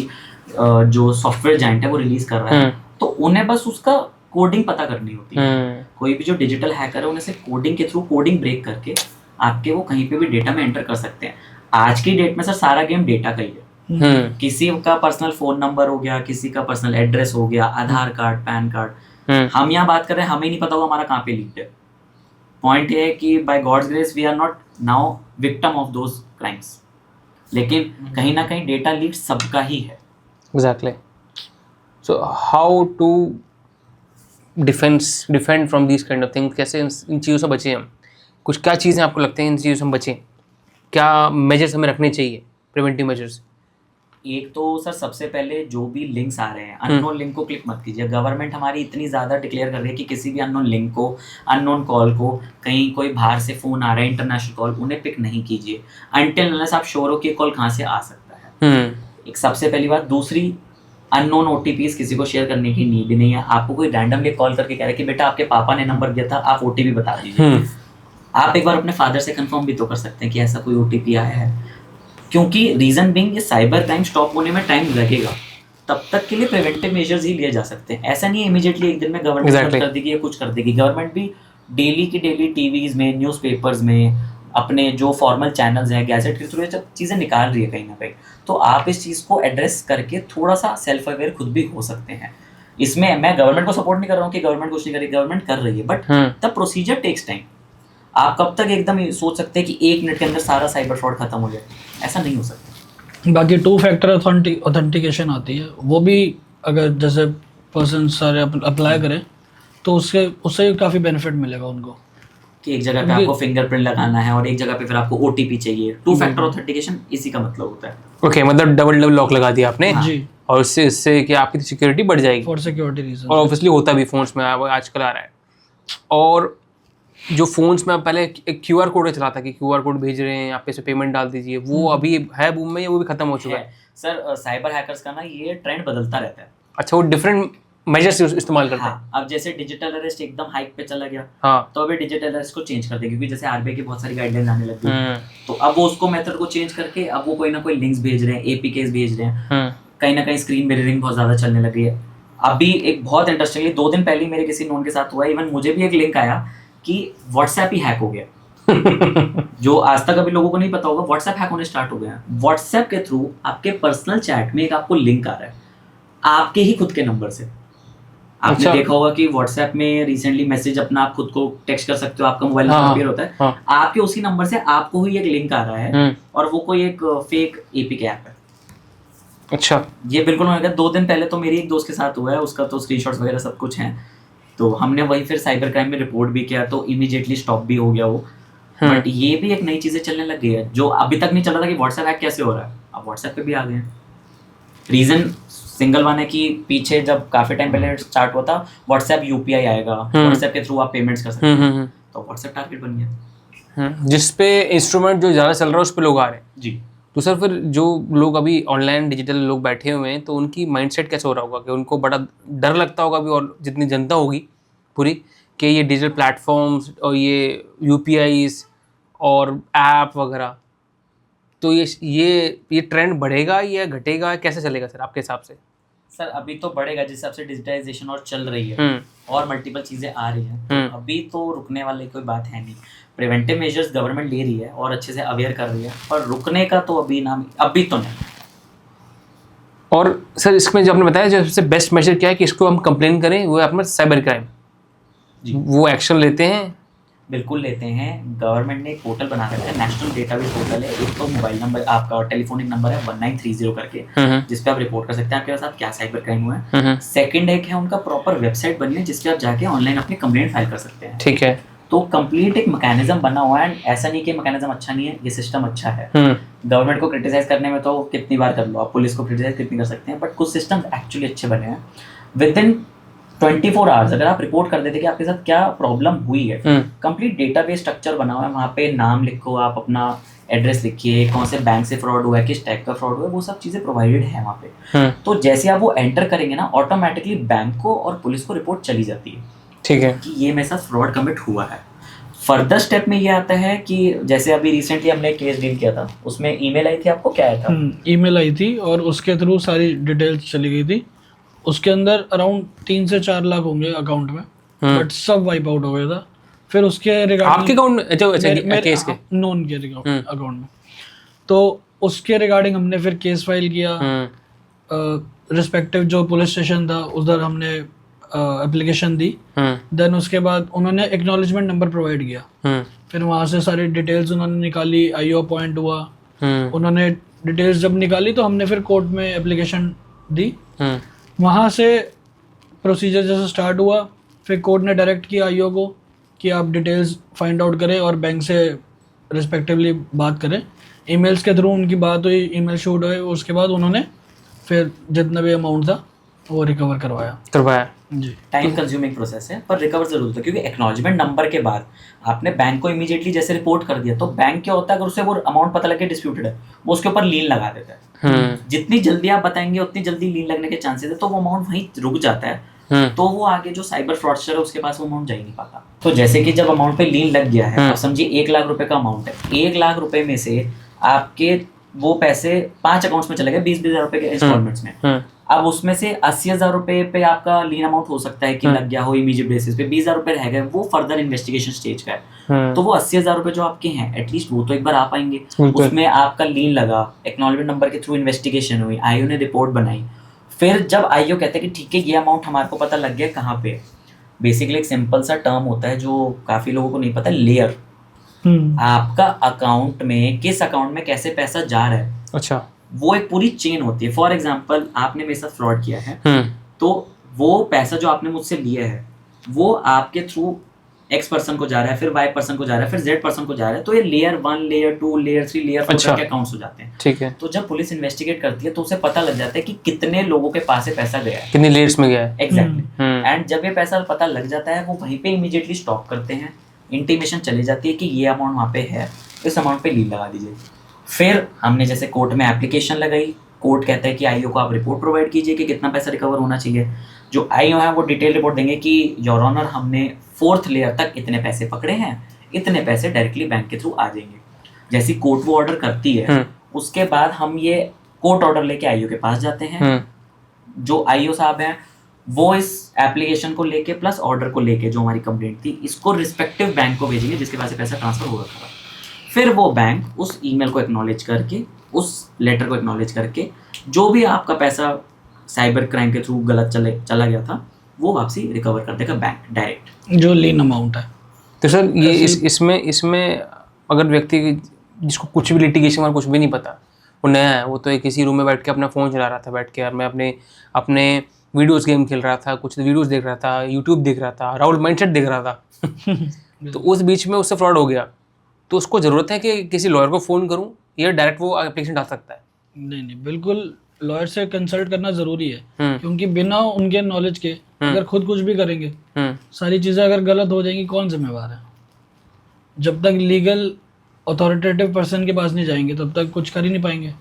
Speaker 2: जो सॉफ्टवेयर जाइंट है वो रिलीज कर रहा है। तो उन्हें बस उसका कोडिंग पता करनी होती है। कोई भी जो डिजिटल हैकर है उन्हें सिर्फ कोडिंग के थ्रू कोडिंग ब्रेक करके आपके वो कहीं पे भी डेटा में एंटर कर सकते हैं। आज की डेट में सर सारा गेम डेटा का ही है। किसी का पर्सनल फोन नंबर हो गया, किसी का पर्सनल एड्रेस हो गया, आधार कार्ड, पैन कार्ड, हम यहाँ बात कर रहे हैं, हमें नहीं पता होगा हमारा कहाँ पे लीक्ड है। पॉइंट ये है कि by god's grace we are not now victim of those crimes, लेकिन कहीं ना कहीं डेटा लीक सबका ही है।
Speaker 1: Exactly. So how to defend from these kind of things, कैसे इन चीज़ों से बचें हम? कुछ क्या चीज़ें आपको लगते हैं इन चीज़ों से हम बचें? क्या मेजर्स हमें रखने चाहिए, प्रिवेंटिव मेजर्स?
Speaker 2: एक तो सर सबसे पहले जो भी लिंक्स आ रहे हैं, अननोन लिंक को क्लिक मत कीजिए। गवर्नमेंट हमारी इतनी ज़्यादा डिक्लेयर कर रही है कि किसी भी अननोन लिंक को, अननोन कॉल को, कहीं कोई बाहर से फ़ोन आ रहा है इंटरनेशनल कॉल, उन्हें पिक नहीं कीजिए अनटिल अनलेस आप श्योर हो कि कॉल कहाँ से आ सकता है। एक सबसे पहली बात। दूसरी, अननोन OTPs किसी को शेयर करने की नीड नहीं है। आपको कोई रैंडमली कॉल करके कह रहा है कि बेटा आपके पापा ने नंबर दिया था, आप OTP बता दीजिए। आप एक बार अपने फादर से कंफर्म भी तो कर सकते हैं कि ऐसा कोई OTP आया है, क्योंकि रीजन बीइंग ये साइबर क्राइम स्टॉप होने में टाइम लगेगा। तब तक के लिए प्रिवेंटिव मेजर्स ही लिए जा सकते हैं। ऐसा नहीं है इमीडिएटली एक दिन में गवर्नमेंट कर देगी या कुछ कर देगी। गवर्नमेंट भी डेली की डेली टीवीज में, न्यूज़पेपर्स में, अपने जो फॉर्मल चैनल्स हैं, गैजेट के थ्रू ये सब चीज़ें निकाल रही है कहीं ना कहीं। तो आप इस चीज़ को एड्रेस करके थोड़ा सा सेल्फ अवेयर खुद भी हो सकते हैं। इसमें मैं गवर्नमेंट को सपोर्ट नहीं कर रहा हूँ कि गवर्नमेंट कुछ नहीं कर रही, गवर्नमेंट कर रही है, but the procedure takes time. आप कब तक एकदम सोच सकते हैं कि 1 मिनट के अंदर सारा साइबर फ्रॉड खत्म हो जाए? ऐसा नहीं हो सकता।
Speaker 3: बाकी 2 फैक्टर ऑथेंटिकेशन आती है, वो भी अगर जैसे पर्सन सारे अप्लाई करें तो उससे काफ़ी बेनिफिट मिलेगा उनको।
Speaker 2: कि एक जगह पे आपको फिंगरप्रिंट लगाना है और एक जगह पे फिर आपको OTP चाहिए। 2 फैक्टर ऑथेंटिकेशन इसी का मतलब होता है।
Speaker 1: ओके, मतलब डबल लॉक लगा दिया आपने।
Speaker 3: जी।
Speaker 1: और इससे कि आपकी सिक्योरिटी बढ़ जाएगी,
Speaker 3: फॉर सिक्योरिटी रीजन।
Speaker 1: और ऑब्वियसली होता भी फोन्स में आजकल आ रहा है। और जो फोन्स में पहले एक QR कोड चला था कि QR कोड भेज रहे हैं, आप पे से पेमेंट डाल दीजिए, वो अभी है बूम में या वो भी खत्म हो चुका है?
Speaker 2: सर साइबर हैकर्स का ना ये ट्रेंड बदलता रहता है।
Speaker 1: अच्छा, वो डिफरेंट मेजर्स इस्तेमाल करते हैं।
Speaker 2: अब जैसे डिजिटल अरेस्ट एकदम हाइक पे चला गया,
Speaker 1: हाँ,
Speaker 2: तो अभी डिजिटल अरेस्ट को चेंज कर देंगे, क्योंकि जैसे RBI की बहुत सारी गाइडलाइंस आने लग गई। तो अब वो उसको मेथड को चेंज करके अब वो कोई ना कोई लिंक्स भेज रहे हैं, APKs भेज रहे हैं, कहीं ना कहीं स्क्रीन मिररिंग बहुत ज्यादा चलने लगी है। अभी एक बहुत इंटरेस्टिंगली 2 दिन पहले मेरे किसी नोन के साथ हुआ, इवन मुझे भी एक लिंक आया कि WhatsApp ही हैक हो गया। जो आज तक अभी लोगों को नहीं पता होगा, WhatsApp हैक होने स्टार्ट हो गया। WhatsApp के थ्रू आपके पर्सनल चैट में एक आपको लिंक आ रहा है आपके ही खुद के नंबर से। आपने देखा होगा कि WhatsApp में रिसेंटली मैसेज अपना आप खुद को टेक्स्ट कर सकते हो, आपका मोबाइल नंबर अपीयर होता है, आपके उसी नंबर से आपको ही एक लिंक आ रहा है, और वो कोई एक फेक APK ऐप है।
Speaker 1: अच्छा,
Speaker 2: ये बिल्कुल होने का 2 दिन पहले तो मेरी एक दोस्त के साथ हुआ है, उसका तो स्क्रीनशॉट्स वगैरह सब कुछ हैं। तो हमने वही फिर साइबर क्राइम में रिपोर्ट भी किया, तो इमीडिएटली स्टॉप भी हो गया वो। बट ये भी एक नई चीजें चलने लग गई है, जो अभी तक नहीं चला था कि WhatsApp हैक कैसे हो रहा है, अब WhatsApp पे भी आ गए हैं। रीजन सिंगल वन है कि पीछे जब काफी टाइम पहले स्टार्ट हुआ था, WhatsApp UPI आएगा, WhatsApp के थ्रू आप पेमेंट्स कर सकते हैं, तो WhatsApp टारगेट बन गया।
Speaker 1: जिस पे इंस्ट्रूमेंट जो ज़्यादा चल रहा है उस पे लोग आ रहे हैं
Speaker 2: जी।
Speaker 1: तो सर फिर जो लोग अभी ऑनलाइन डिजिटल लोग बैठे हुए हैं, तो उनकी माइंडसेट कैसे हो रहा होगा कि उनको बड़ा डर लगता होगा अभी, और जितनी जनता होगी पूरी, कि ये डिजिटल प्लेटफॉर्म्स और ये UPIs और ऐप वगैरह, तो ये ट्रेंड बढ़ेगा या घटेगा, कैसे चलेगा सर आपके हिसाब से?
Speaker 2: सर अभी तो बढ़ेगा जिस हिसाब से डिजिटाइजेशन और चल रही है और मल्टीपल चीज़ें आ रही हैं, तो अभी तो रुकने वाली कोई बात है नहीं। प्रिवेंटिव मेजर्स गवर्नमेंट ले रही है और अच्छे से अवेयर कर रही है, पर रुकने का तो अभी तो नहीं।
Speaker 1: और सर इसमें जो आपने बताया, जो सबसे बेस्ट मेजर क्या है कि इसको हम कंप्लेन करें, वो है अपना साइबर क्राइम, वो एक्शन लेते हैं?
Speaker 2: बिल्कुल लेते हैं। गवर्नमेंट ने एक पोर्टल बना रखा है, नेशनल डेटाबेस पोर्टल है। एक तो मोबाइल नंबर, आपका टेलीफोनिक नंबर है 1930 करके, जिसपे आप रिपोर्ट कर सकते हैं आपके साथ क्या साइबर क्राइम हुआ है। सेकंड एक है उनका प्रॉपर वेबसाइट बनी है, जिसपे आप जाके ऑनलाइन अपनी कंप्लेंट फाइल कर सकते हैं।
Speaker 1: ठीक है।
Speaker 2: तो कंप्लीट एक मैकेनिज्म बना हुआ है, ऐसा नहीं कि मैकेनिज्म अच्छा नहीं है, ये सिस्टम अच्छा है। गवर्नमेंट को क्रिटिसाइज करने में तो कितनी बार कर लो आप, पुलिस को क्रिटिसाइज कितनी कर सकते हैं, बट कुछ सिस्टम एक्चुअली अच्छे बने हैं। विद इन 24 आवर्स अगर आप रिपोर्ट कर देते कि आपके साथ क्या प्रॉब्लम हुई है, कंप्लीट डेटाबेस स्ट्रक्चर बना हुआ है, वहाँ पे नाम लिखो, आप अपना एड्रेस लिखिए, कौन से बैंक से फ्रॉड हुआ है, किस टाइप का फ्रॉड हुआ है, वो सब चीज़ें प्रोवाइडेड है वहाँ पे। तो जैसे आप वो एंटर करेंगे ना, ऑटोमेटिकली बैंक को और पुलिस को रिपोर्ट चली जाती है, ठीक है, कि ये मेरे साथ फ्रॉड कमिट हुआ है। फर्दर स्टेप में ये आता है कि जैसे अभी रिसेंटली हमने एक केस डील किया था, उसमें ईमेल आई थी, आपको क्या आया था?
Speaker 3: ईमेल आई थी और उसके थ्रू सारी डिटेल्स चली गई थी। उसके अंदर अराउंड 3 से 4 लाख होंगे अकाउंट में, बट सब वाइप आउट हो गया था। फिर उसके
Speaker 1: आपके अकाउंट केस के
Speaker 3: नॉन के अकाउंट में, तो उसके रिगार्डिंग हमने फिर केस फाइल किया। रिस्पेक्टिव जो पुलिस स्टेशन था उधर हमने एप्लीकेशन दी। देन उसके बाद उन्होंने एक्नॉलेजमेंट नंबर प्रोवाइड किया। फिर वहाँ से सारी डिटेल्स उन्होंने निकाली, आईओ अपॉइंट हुआ। उन्होंने डिटेल्स जब निकाली तो हमने फिर कोर्ट में एप्लीकेशन दी। वहाँ से प्रोसीजर जैसे स्टार्ट हुआ, फिर कोर्ट ने डायरेक्ट किया आईओ को कि आप डिटेल्स फाइंड आउट करें और बैंक से रिस्पेक्टिवली बात करें। ईमेल्स के थ्रू उनकी बात हुई, ईमेल शूट हुए, उसके बाद उन्होंने फिर जितना भी अमाउंट था वो रिकवर करवाया जी।
Speaker 2: टाइम कंज्यूमिंग प्रोसेस है पर रिकवर जरूर होता है, क्योंकि एक्नॉलेजमेंट नंबर के बाद आपने बैंक को इमीडिएटली जैसे रिपोर्ट कर दिया तो बैंक क्या होता है, अगर उसे वो अमाउंट पता लगे डिस्प्यूटेड है, वो उसके ऊपर लीन लगा देता है। जितनी जल्दी आप बताएंगे उतनी जल्दी लीन लगने के चांसेस है, तो वो अमाउंट वहीं रुक जाता है। तो वो आगे जो साइबर फ्रॉडस्टर है उसके पास वो अमाउंट जा ही नहीं पाता। तो जैसे कि जब अमाउंट पे लीन लग गया है, आप समझिए 1 लाख रुपए का अमाउंट है, 1 लाख रुपए में से आपके वो पैसे 5 अकाउंट्स में चले गए 20-20 हजार रुपए के इंस्टॉलमेंट्स में। अब उसमें से 80,000 रुपए पे आपका लीन अमाउंट हो सकता है कि लग गया हो इमीडिएट बेसिस पे, 20,000 रुपए रह गए, वो फर्दर इन्वेस्टिगेशन स्टेज का है। तो वो 80,000 रुपए जो आपके हैं एटलीस्ट वो तो एक बार आ पाएंगे। उसमें आपका लीन लगा, एक्नॉलेजमेंट नंबर के थ्रू इन्वेस्टिगेशन हुई, आईओ ने रिपोर्ट बनाई। फिर जब आईओ कहते हैं कि ठीक है ये अमाउंट हमारे को पता लग गया कहाँ पे, बेसिकली एक सिंपल सा टर्म होता है जो काफी लोगों को नहीं पता, लेयर। आपका अकाउंट में किस अकाउंट में कैसे पैसा जा रहा है,
Speaker 1: अच्छा,
Speaker 2: वो एक पूरी चेन होती है। फॉर एग्जाम्पल आपने मेरे साथ फ्रॉड किया है, तो वो पैसा जो आपने मुझसे लिया है वो आपके थ्रू X पर्सन को जा रहा है, फिर Y पर्सन को जा रहा है, फिर Z पर्सन को जा रहा है। तो ये लेयर 1, लेयर 2, लेयर 3, लेयर 4 करके अकाउंट्स हो जाते हैं।
Speaker 1: ठीक है।
Speaker 2: तो जब पुलिस इन्वेस्टिगेट करती है तो उसे पता लग जाता है कि कितने लोगों के पास से पैसा गया है,
Speaker 1: कितनी लेयर्स में गया है।
Speaker 2: एग्जैक्टली। एंड जब ये पैसा पता लग जाता है वो वहीं पे इमीडिएटली स्टॉप करते हैं, इंटीमेशन चली जाती है कि ये अमाउंट वहाँ पे है, इस अमाउंट पे लीन लगा दीजिए। फिर हमने जैसे कोर्ट में एप्लीकेशन लगाई, कोर्ट कहता है कि आईओ को आप रिपोर्ट प्रोवाइड कीजिए कि कितना पैसा रिकवर होना चाहिए। जो आईओ है वो डिटेल रिपोर्ट देंगे कि योर ऑनर हमने 4th लेयर तक इतने पैसे पकड़े हैं, इतने पैसे डायरेक्टली बैंक के थ्रू आ जाएंगे। जैसी कोर्ट वो ऑर्डर करती है उसके बाद हम ये कोर्ट ऑर्डर लेके आईओ के पास जाते हैं। जो आईओ साहब हैं वो इस एप्लीकेशन को लेके प्लस ऑर्डर को लेके जो हमारी कंप्लेंट थी इसको रिस्पेक्टिव बैंक को भेजेंगे जिसके पास से पैसा ट्रांसफर हो रखा था। फिर वो बैंक उस ईमेल को एक्नॉलेज करके, उस लेटर को एक्नॉलेज करके जो भी आपका पैसा साइबर क्राइम के थ्रू गलत चला गया था वो वापसी रिकवर कर देगा बैंक डायरेक्ट,
Speaker 3: जो लीन अमाउंट है।
Speaker 1: तो सर ये इसमें अगर व्यक्ति जिसको कुछ भी लिटिगेशन और कुछ भी नहीं पता, वो नया है, वो तो एक किसी रूम में बैठ के अपना फ़ोन चला रहा था बैठ के, और मैं अपने वीडियोस गेम खेल रहा था, कुछ वीडियोस देख रहा था, यूट्यूब देख रहा था, राहुल माइंडसेट देख रहा था तो उस बीच में उससे फ्रॉड हो गया, तो उसको ज़रूरत है कि किसी लॉयर को फ़ोन करूँ या डायरेक्ट वो एप्लीकेशन डाल सकता है?
Speaker 3: नहीं, बिल्कुल लॉयर से कंसल्ट करना ज़रूरी है, क्योंकि बिना उनके नॉलेज के अगर खुद कुछ भी करेंगे, सारी चीज़ें अगर गलत हो जाएंगी, कौन जिम्मेवार है? जब तक लीगल अथॉरिटेटिव पर्सन के पास नहीं जाएंगे तब तक कुछ कर ही नहीं पाएंगे,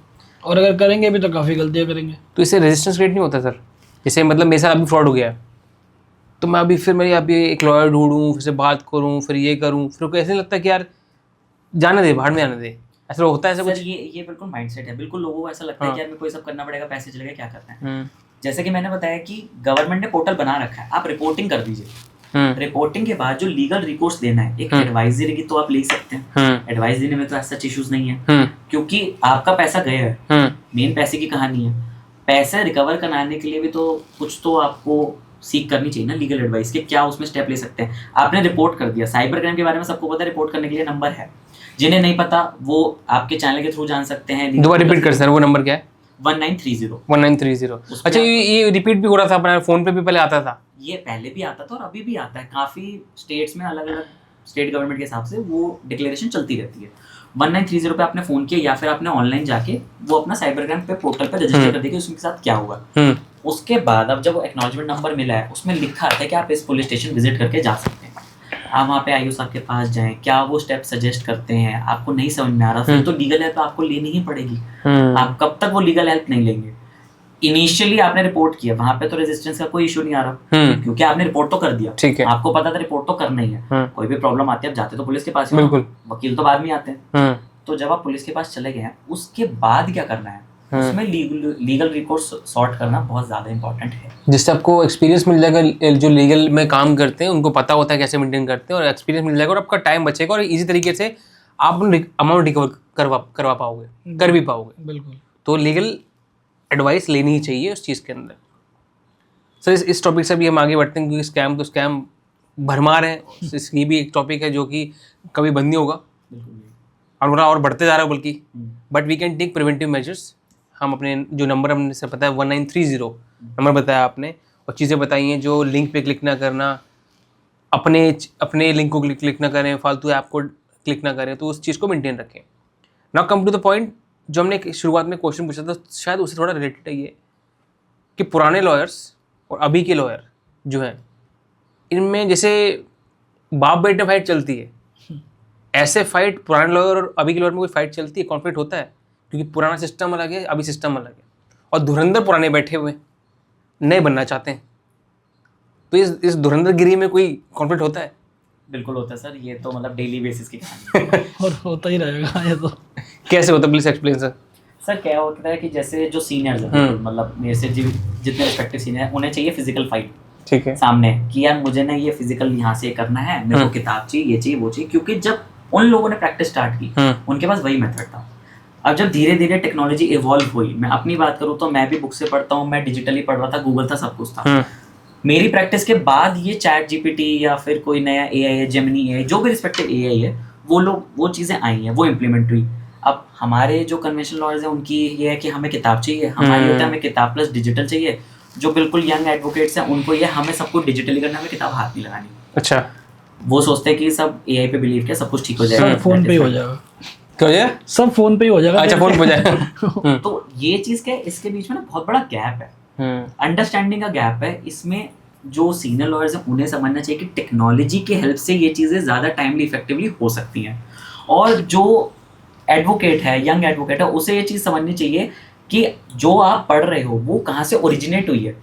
Speaker 3: और अगर करेंगे भी तो काफ़ी गलतियाँ करेंगे।
Speaker 1: तो इससे रेजिस्टेंस क्रिएट नहीं होता सर? जैसे मतलब मेरे साथ अभी फ्रॉड हो गया है, तो मैं अभी एक लॉयर ढूंढूं, फिर से बात करूं, फिर ये करूं, फिर को ऐसे लगता है कि यार जाने दे, बाहर में जाने दे, ऐसा होता है ऐसा कुछ?
Speaker 2: ये बिल्कुल माइंडसेट है। बिल्कुल लोगों को ऐसा लगता है कि यार मेरे को ये सब करना पड़ेगा, पैसे चलेगा, क्या करना है। जैसे कि मैंने बताया कि गवर्नमेंट ने पोर्टल बना रखा है, आप रिपोर्टिंग कर दीजिए। रिपोर्टिंग के बाद जो लीगल रिकोर्स देना है, एक एडवाइजरी की तो आप ले सकते हैं। एडवाइस देने में तो ऐसा इश्यूज नहीं है, क्योंकि आपका पैसा गया है, मेन पैसे की कहानी है। पैसे रिकवर कराने के लिए भी तो कुछ तो आपको सीख करनी चाहिए ना लीगल एडवाइस के, क्या उसमें स्टेप ले सकते हैं। आपने रिपोर्ट कर दिया, साइबर क्राइम के बारे में सबको पता है, रिपोर्ट करने के लिए नंबर है। जिन्हें नहीं पता वो आपके चैनल के थ्रू जान सकते हैं।
Speaker 1: दोबारा रिपीट कर सर, वो नंबर क्या है?
Speaker 2: 1930।
Speaker 1: अच्छा, ये रिपीट भी हो रहा था अपना फोन पे भी पहले आता था?
Speaker 2: ये पहले भी आता था और अभी भी आता है। काफ़ी स्टेट्स में अलग अलग स्टेट गवर्नमेंट के हिसाब से वो डिक्लेरेशन चलती रहती है। 1930 पे आपने फ़ोन किया या फिर आपने ऑनलाइन जाके वो अपना साइबर क्राइम पे पोर्टल पे रजिस्टर कर देंगे उसके साथ क्या हुआ। उसके बाद अब जब वो एक्नॉलेजमेंट नंबर मिला है उसमें लिखा आता है कि आप इस पुलिस स्टेशन विजिट करके जा सकते हैं। आप वहाँ पे आईओ साहब के पास जाएं, क्या वो स्टेप सजेस्ट करते हैं, आपको नहीं समझ में आ रहा फिर तो लीगल हेल्प आपको लेनी ही पड़ेगी। आप कब तक वो लीगल हेल्प नहीं लेंगे? इनिशियली आपने रिपोर्ट किया, वहां पे तो रेजिस्टेंस का कोई इशू नहीं आ रहा, क्योंकि आपने रिपोर्ट तो कर दिया।
Speaker 1: ठीक है,
Speaker 2: आपको पता था रिपोर्ट तो करना ही है। कोई भी प्रॉब्लम आती है आप जाते तो पुलिस के पास ही, वकील तो बाद में आते हैं। तो जब आप पुलिस के पास चले गए हैं उसके बाद क्या करना है? उसमें लीगल रिकोर्स सॉर्ट करना बहुत ज़्यादा इंपॉर्टेंट है।
Speaker 1: जिससे आपको एक्सपीरियंस मिल जाएगा, जो लीगल में काम करते हैं उनको पता होता है कैसे मेंटेन करते हैं, और एक्सपीरियंस मिल जाएगा और आपका टाइम बचेगा और इजी तरीके से आप अमाउंट रिकवर करवा पाओगे, कर भी पाओगे।
Speaker 3: बिल्कुल।
Speaker 1: तो लीगल एडवाइस लेनी ही चाहिए उस चीज़ के अंदर। सर इस टॉपिक से भी हम आगे बढ़ते हैं, क्योंकि स्कैम भरमार है। ये भी एक टॉपिक है जो कि कभी बंद नहीं होगा और बढ़ते जा रहा है बल्कि। But we can take preventive measures. हम अपने जो नंबर हमने से पता है 1930 नंबर बताया आपने, और चीज़ें बताई हैं, जो लिंक पे क्लिक ना करना, अपने लिंक को क्लिक ना करें, फालतू ऐप को क्लिक ना करें, तो उस चीज़ को मेंटेन रखें। Now come to the point, जो हमने शुरुआत में क्वेश्चन पूछा था, शायद उससे थोड़ा रिलेटेड है ये, कि पुराने लॉयर्स और अभी के लॉयर जो हैं, इनमें जैसे बाप बेटे फाइट चलती है, ऐसे फाइट पुराने लॉयर और अभी के लॉयर में कोई फाइट चलती है, कॉन्फ्लिक्ट होता है? क्योंकि पुराना सिस्टम अलग है, अभी सिस्टम अलग है, और धुरंधर पुराने बैठे हुए नए बनना चाहते हैं, तो इस धुरंधर गिरी में कोई कॉन्फ्लिक्ट होता है?
Speaker 2: बिल्कुल होता है सर, ये तो मतलब डेली बेसिस की कहानी है।
Speaker 3: और होता ही रहेगा ये तो।
Speaker 1: कैसे होता है, प्लीज एक्सप्लेन सर।
Speaker 2: सर क्या होता है कि जैसे जो सीनियर्स हैं, मतलब मेरे से जितने रिस्पेक्टिव सीनियर हैं, उन्हें चाहिए फिजिकल फाइट, ठीक है, सामने, कि यार मुझे ना ये फिजिकल यहाँ से करना है, मेरे को किताब चाहिए, ये चाहिए, वो चाहिए, क्योंकि जब उन लोगों ने प्रैक्टिस स्टार्ट की, उनके पास वही मेथड था। अब जब धीरे धीरे टेक्नोलॉजी इवॉल्व हुई, मैं अपनी बात करूँ तो मैं भी बुक से पढ़ता हूँ, मैं डिजिटली पढ़ रहा था, गूगल था, सब कुछ था। मेरी प्रैक्टिस के बाद ये चैट जीपीटी या फिर कोई नया एआई है, जेमिनी है, जो भी रिस्पेक्टिव एआई है, वो चीज़ें आई हैं, वो इम्प्लीमेंट हुई। अब हमारे जो कन्वेंशनल लॉयर्स हैं, उनकी ये है कि हमें किताब चाहिए, हमारी होता है हमें किताब प्लस डिजिटल चाहिए। जो बिल्कुल यंग एडवोकेट्स हैं, उनको ये हमें सब कुछ डिजिटली करना, हमें किताब हाथ नहीं लगानी।
Speaker 1: अच्छा,
Speaker 2: वो सोचते हैं कि सब एआई पे बिलीव किया, सब कुछ ठीक हो जाएगा,
Speaker 3: फोन पे ही हो जाएगा।
Speaker 1: क्या हो जाएगा?
Speaker 3: सब फोन पे ही हो जाएगा।
Speaker 1: अच्छा, फोन पे हो जाएगा।
Speaker 2: तो ये चीज़ क्या है, इसके बीच में ना बहुत बड़ा गैप है, अंडरस्टैंडिंग का गैप है। इसमें जो सीनियर लॉयर्स हैं, उन्हें समझना चाहिए कि टेक्नोलॉजी की हेल्प से ये चीज़ें ज़्यादा टाइमली इफेक्टिवली हो सकती हैं, और जो एडवोकेट है, यंग एडवोकेट है, उसे ये चीज़ समझनी चाहिए कि जो आप पढ़ रहे हो वो कहाँ से ओरिजिनेट हुई है,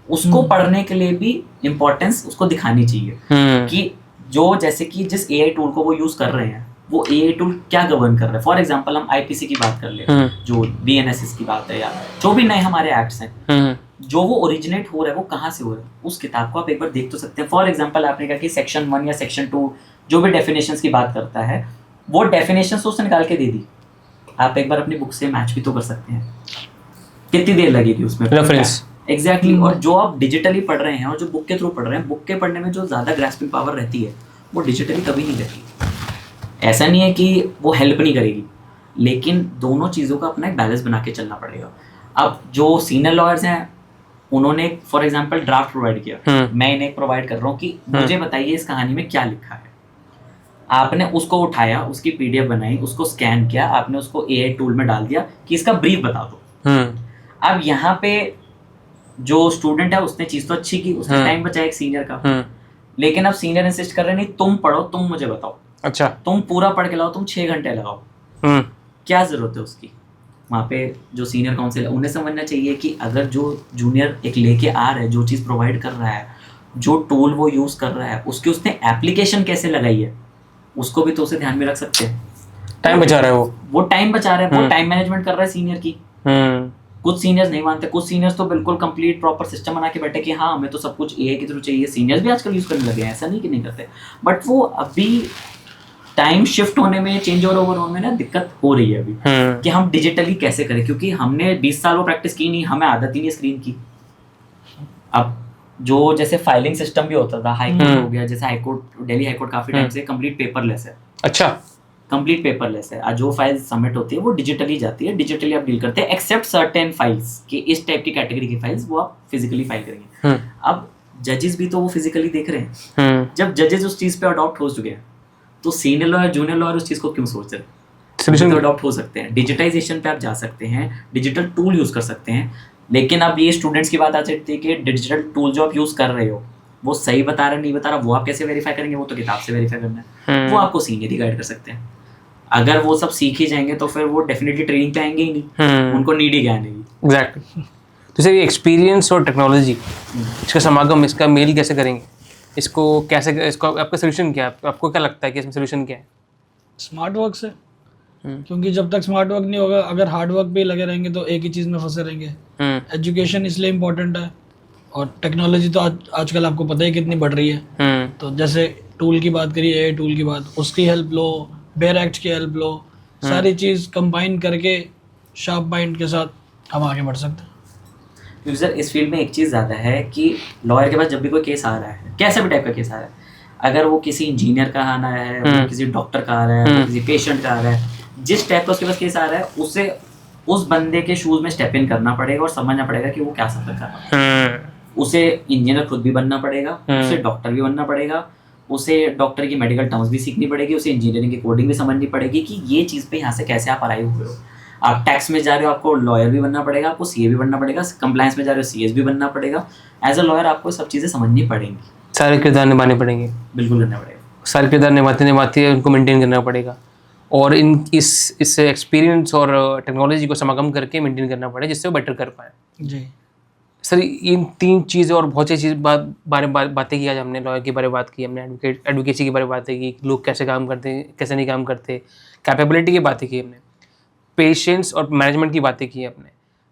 Speaker 2: उसको पढ़ने के लिए भी इम्पोर्टेंस उसको दिखानी चाहिए, कि जो जैसे कि जिस एआई टूल को वो यूज़ कर रहे हैं, वो एआई टूल क्या गवर्न कर रहा है। फॉर एग्जांपल हम आईपीसी की बात कर ले, जो बीएनएसएस की बात है, या जो भी नए हमारे एक्ट्स हैं, जो वो ओरिजिनेट हो रहा है वो कहाँ से हो रहा है, उस किताब को आप एक बार देख तो सकते हैं। फॉर एग्जांपल आपने कहा कि सेक्शन 1 या सेक्शन 2 जो भी डेफिनेशंस की बात करता है, वो डेफिनेशंस उसने निकाल के दे दी, आप एक बार अपनी बुक से मैच भी तो कर सकते हैं। कितनी देर लगेगी उसमें
Speaker 1: रेफरेंस?
Speaker 2: एग्जैक्टली। और जो आप डिजिटली पढ़ रहे हैं और जो बुक के थ्रू पढ़ रहे हैं, बुक के पढ़ने में जो ज़्यादा ग्रास्पिंग पावर रहती है, वो डिजिटली कभी नहीं रहती। ऐसा नहीं है कि वो हेल्प नहीं करेगी, लेकिन दोनों चीज़ों का अपना एक बैलेंस बना के चलना पड़ेगा। अब जो सीनियर लॉयर्स हैं, उन्होंने फॉर एग्जांपल ड्राफ्ट प्रोवाइड किया, मैं इन्हें प्रोवाइड कर रहा हूँ कि मुझे बताइए इस कहानी में क्या लिखा है। आपने उसको उठाया, उसकी पीडीएफ बनाई, उसको स्कैन किया, आपने उसको एआई टूल में डाल दिया कि इसका ब्रीफ बता दो। अब यहाँ पे जो स्टूडेंट है उसने चीज़ तो अच्छी की, उसने टाइम बचाया एक सीनियर का, लेकिन अब सीनियर इंसिस्ट कर रहे नहीं, तुम पढ़ो, तुम मुझे बताओ। अच्छा, तुम पूरा पढ़ के लाओ, तुम 6 घंटे लगाओ, क्या जरूरत है उसकी? वहाँ पे जो सीनियर काउंसिल है, उन्हें समझना चाहिए कि अगर जो जूनियर एक लेके आ रहा है, जो चीज़ प्रोवाइड कर रहा है, जो टूल वो यूज़ कर रहा है, उसकी उसने एप्लीकेशन कैसे लगाई है, उसको भी तो उसे ध्यान में रख सकते हैं।
Speaker 1: टाइम बचा रहा है वो
Speaker 2: टाइम बचा रहा है, वो टाइम मैनेजमेंट कर रहा है सीनियर की। कुछ सीनियर्स नहीं मानते, कुछ सीनियर्स तो बिल्कुल कंप्लीट प्रॉपर सिस्टम बना के बैठे कि हाँ हमें तो सब कुछ एआई के थ्रू चाहिए। सीनियर्स भी आजकल यूज़ करने लगे हैं, ऐसा नहीं कि नहीं करते, बट वो अभी टाइम शिफ्ट होने में, चेंज ओवर होने में ना दिक्कत हो रही है अभी, कि हम डिजिटली कैसे करें, क्योंकि हमने 20 साल वो प्रैक्टिस की नहीं, हमें आदत ही नहीं स्क्रीन की। अब जो जैसे फाइलिंग सिस्टम भी होता था, हाई कोर्ट हो गया, जैसे high court, Delhi high court काफी टाइम से कंप्लीट पेपरलेस है। अच्छा, कंप्लीट पेपरलेस है। जो फाइल सबमिट होती है वो डिजिटली जाती है, डिजिटली आप डील करते हैं, एक्सेप्ट सर्टेन फाइल्स कि इस टाइप की कैटेगरी की फाइल्स वो आप फिजिकली फाइल करेंगे। अब जजेस भी तो वो फिजिकली देख रहे हैं। जब जजेस उस चीज पे अडॉप्ट हो चुके हैं, तो सीनियर लॉयर, जूनियर लॉयर उस चीज को क्यों सोच रहे हैं? सोल्यूशन तो अडॉप्ट हो सकते हैं, डिजिटाइजेशन पे आप जा सकते हैं, डिजिटल टूल यूज कर सकते हैं। लेकिन अब ये स्टूडेंट्स की बात आ सकती है कि डिजिटल टूल जो आप यूज कर रहे हो वो सही बता रहा है नहीं बता रहा, वो आप कैसे वेरीफाई करेंगे? वो तो किताब से वेरीफाई करना है, वो आपको सीनियर ही गाइड कर सकते हैं। अगर वो सब सीख ही जाएंगे तो फिर वो डेफिनेटली ट्रेनिंग पे आएंगे ही नहीं, उनको नीड ही ज्ञान है। एग्जैक्टली।
Speaker 1: तो सर ये एक्सपीरियंस और टेक्नोलॉजी, इसका समागम, इसका मेल कैसे करेंगे? इसको आपका सोल्यूशन क्या है? आपको क्या लगता है कि इसमें सोल्यूशन क्या है?
Speaker 3: स्मार्ट वर्क से। क्योंकि जब तक स्मार्ट वर्क नहीं होगा, अगर हार्ड वर्क पे लगे रहेंगे तो एक ही चीज़ में फंसे रहेंगे। एजुकेशन इसलिए इम्पोर्टेंट है, और टेक्नोलॉजी तो आजकल आपको पता ही कितनी बढ़ रही है। तो जैसे टूल की बात करिए, एआई टूल की बात, उसकी हेल्प लो, बेयर एक्ट की हेल्प लो, सारी चीज़ कंबाइन करके शार्प माइंड के साथ हम आगे बढ़ सकते हैं।
Speaker 2: क्योंकि सर इस फील्ड में एक चीज़ ज़्यादा है कि लॉयर के पास जब भी कोई केस आ रहा है, कैसा भी टाइप का केस आ रहा है, अगर वो किसी इंजीनियर का आना है, वो किसी डॉक्टर का आ रहा है, वो किसी पेशेंट का आ रहा है, जिस टाइप का उसके पास केस आ रहा है, उसे उस बंदे के शूज में स्टेप इन करना पड़ेगा और समझना पड़ेगा कि वो क्या सफर कर रहा है। उसे इंजीनियर खुद भी बनना पड़ेगा, उसे डॉक्टर भी बनना पड़ेगा, उसे डॉक्टर की मेडिकल टर्म्स भी सीखनी पड़ेगी, उसे इंजीनियरिंग की कोडिंग भी समझनी पड़ेगी कि ये चीज़ पे यहाँ से कैसे आप अराइव हुए हो। आप टैक्स में जा रहे हो, आपको लॉयर भी बनना पड़ेगा, आपको सीए भी बनना पड़ेगा, कंप्लायंस में जा रहे हो सीएस भी बनना पड़ेगा। एज अ लॉयर आपको सब चीज़ें समझनी पड़ेंगी,
Speaker 1: सारे किरदार निभाने पड़ेंगे,
Speaker 2: बिल्कुल करना पड़ेगा।
Speaker 1: सारे किरदार निभाते उनको मेंटेन करना पड़ेगा, और इस एक्सपीरियंस और टेक्नोलॉजी को समागम करके मेंटेन करना पड़ेगा जिससे वो बेटर कर पाए।
Speaker 3: जी
Speaker 1: सर, इन 3 चीज़ें और बहुत सी चीज़ बातें की आज हमने। लॉयर के बारे में बात की हमने, एडवोकेसी के बारे में बातें की, लोग कैसे काम करते हैं, कैसे नहीं काम करते, कैपेबिलिटी की बातें की हमने, पेशेंस और मैनेजमेंट की बातें की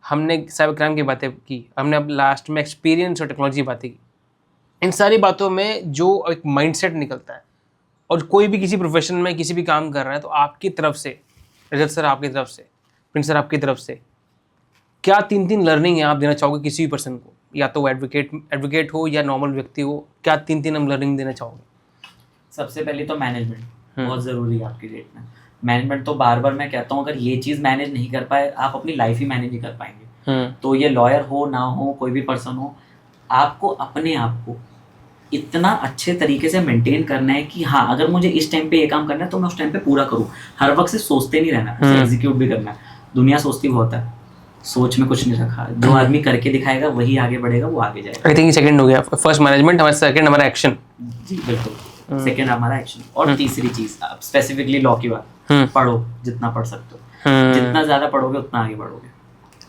Speaker 1: हमने साइबर क्राइम की बातें की हमने, अब लास्ट में एक्सपीरियंस और टेक्नोलॉजी की बातें की। इन सारी बातों में जो एक माइंडसेट निकलता है, और कोई भी किसी प्रोफेशन में किसी भी काम कर रहा है, तो आपकी तरफ से, रजत सर आपकी तरफ से, प्रिंस सर आपकी तरफ से, क्या 3 लर्निंग है आप देना चाहोगे किसी भी पर्सन को, या तो वो एडवोकेट हो या नॉर्मल व्यक्ति हो, क्या 3 हम लर्निंग देना चाहोगे?
Speaker 2: सबसे पहले तो मैनेजमेंट बहुत ज़रूरी है आपकी डेट में। मैनेजमेंट तो बार बार मैं कहता हूँ, अगर ये चीज़ मैनेज नहीं कर पाए, आप अपनी लाइफ ही मैनेज नहीं कर पाएंगे। तो ये लॉयर हो ना हो, कोई भी पर्सन हो, आपको अपने आप को इतना अच्छे तरीके से मेंटेन करना है कि हाँ, अगर मुझे इस टाइम पे ये काम करना है तो मैं उस टाइम पे पूरा करूँ। हर वक्त से सोचते नहीं रहना, उसे एग्जीक्यूट भी करना है। दुनिया सोचती बहुत है, सोच में कुछ नहीं रखा। जो आदमी करके दिखाएगा वही आगे बढ़ेगा, वो आगे जाएगा।
Speaker 1: आई थिंक सेकंड हो गया, फर्स्ट मैनेजमेंट, हमारा सेकंड हमारा एक्शन।
Speaker 2: जी बिल्कुल, सेकंड हमारा एक्शन। और तीसरी चीज, स्पेसिफिकली लॉ की बात, पढ़ो जितना पढ़ सकते हो। जितना ज्यादा पढ़ोगे उतना आगे बढ़ोगे,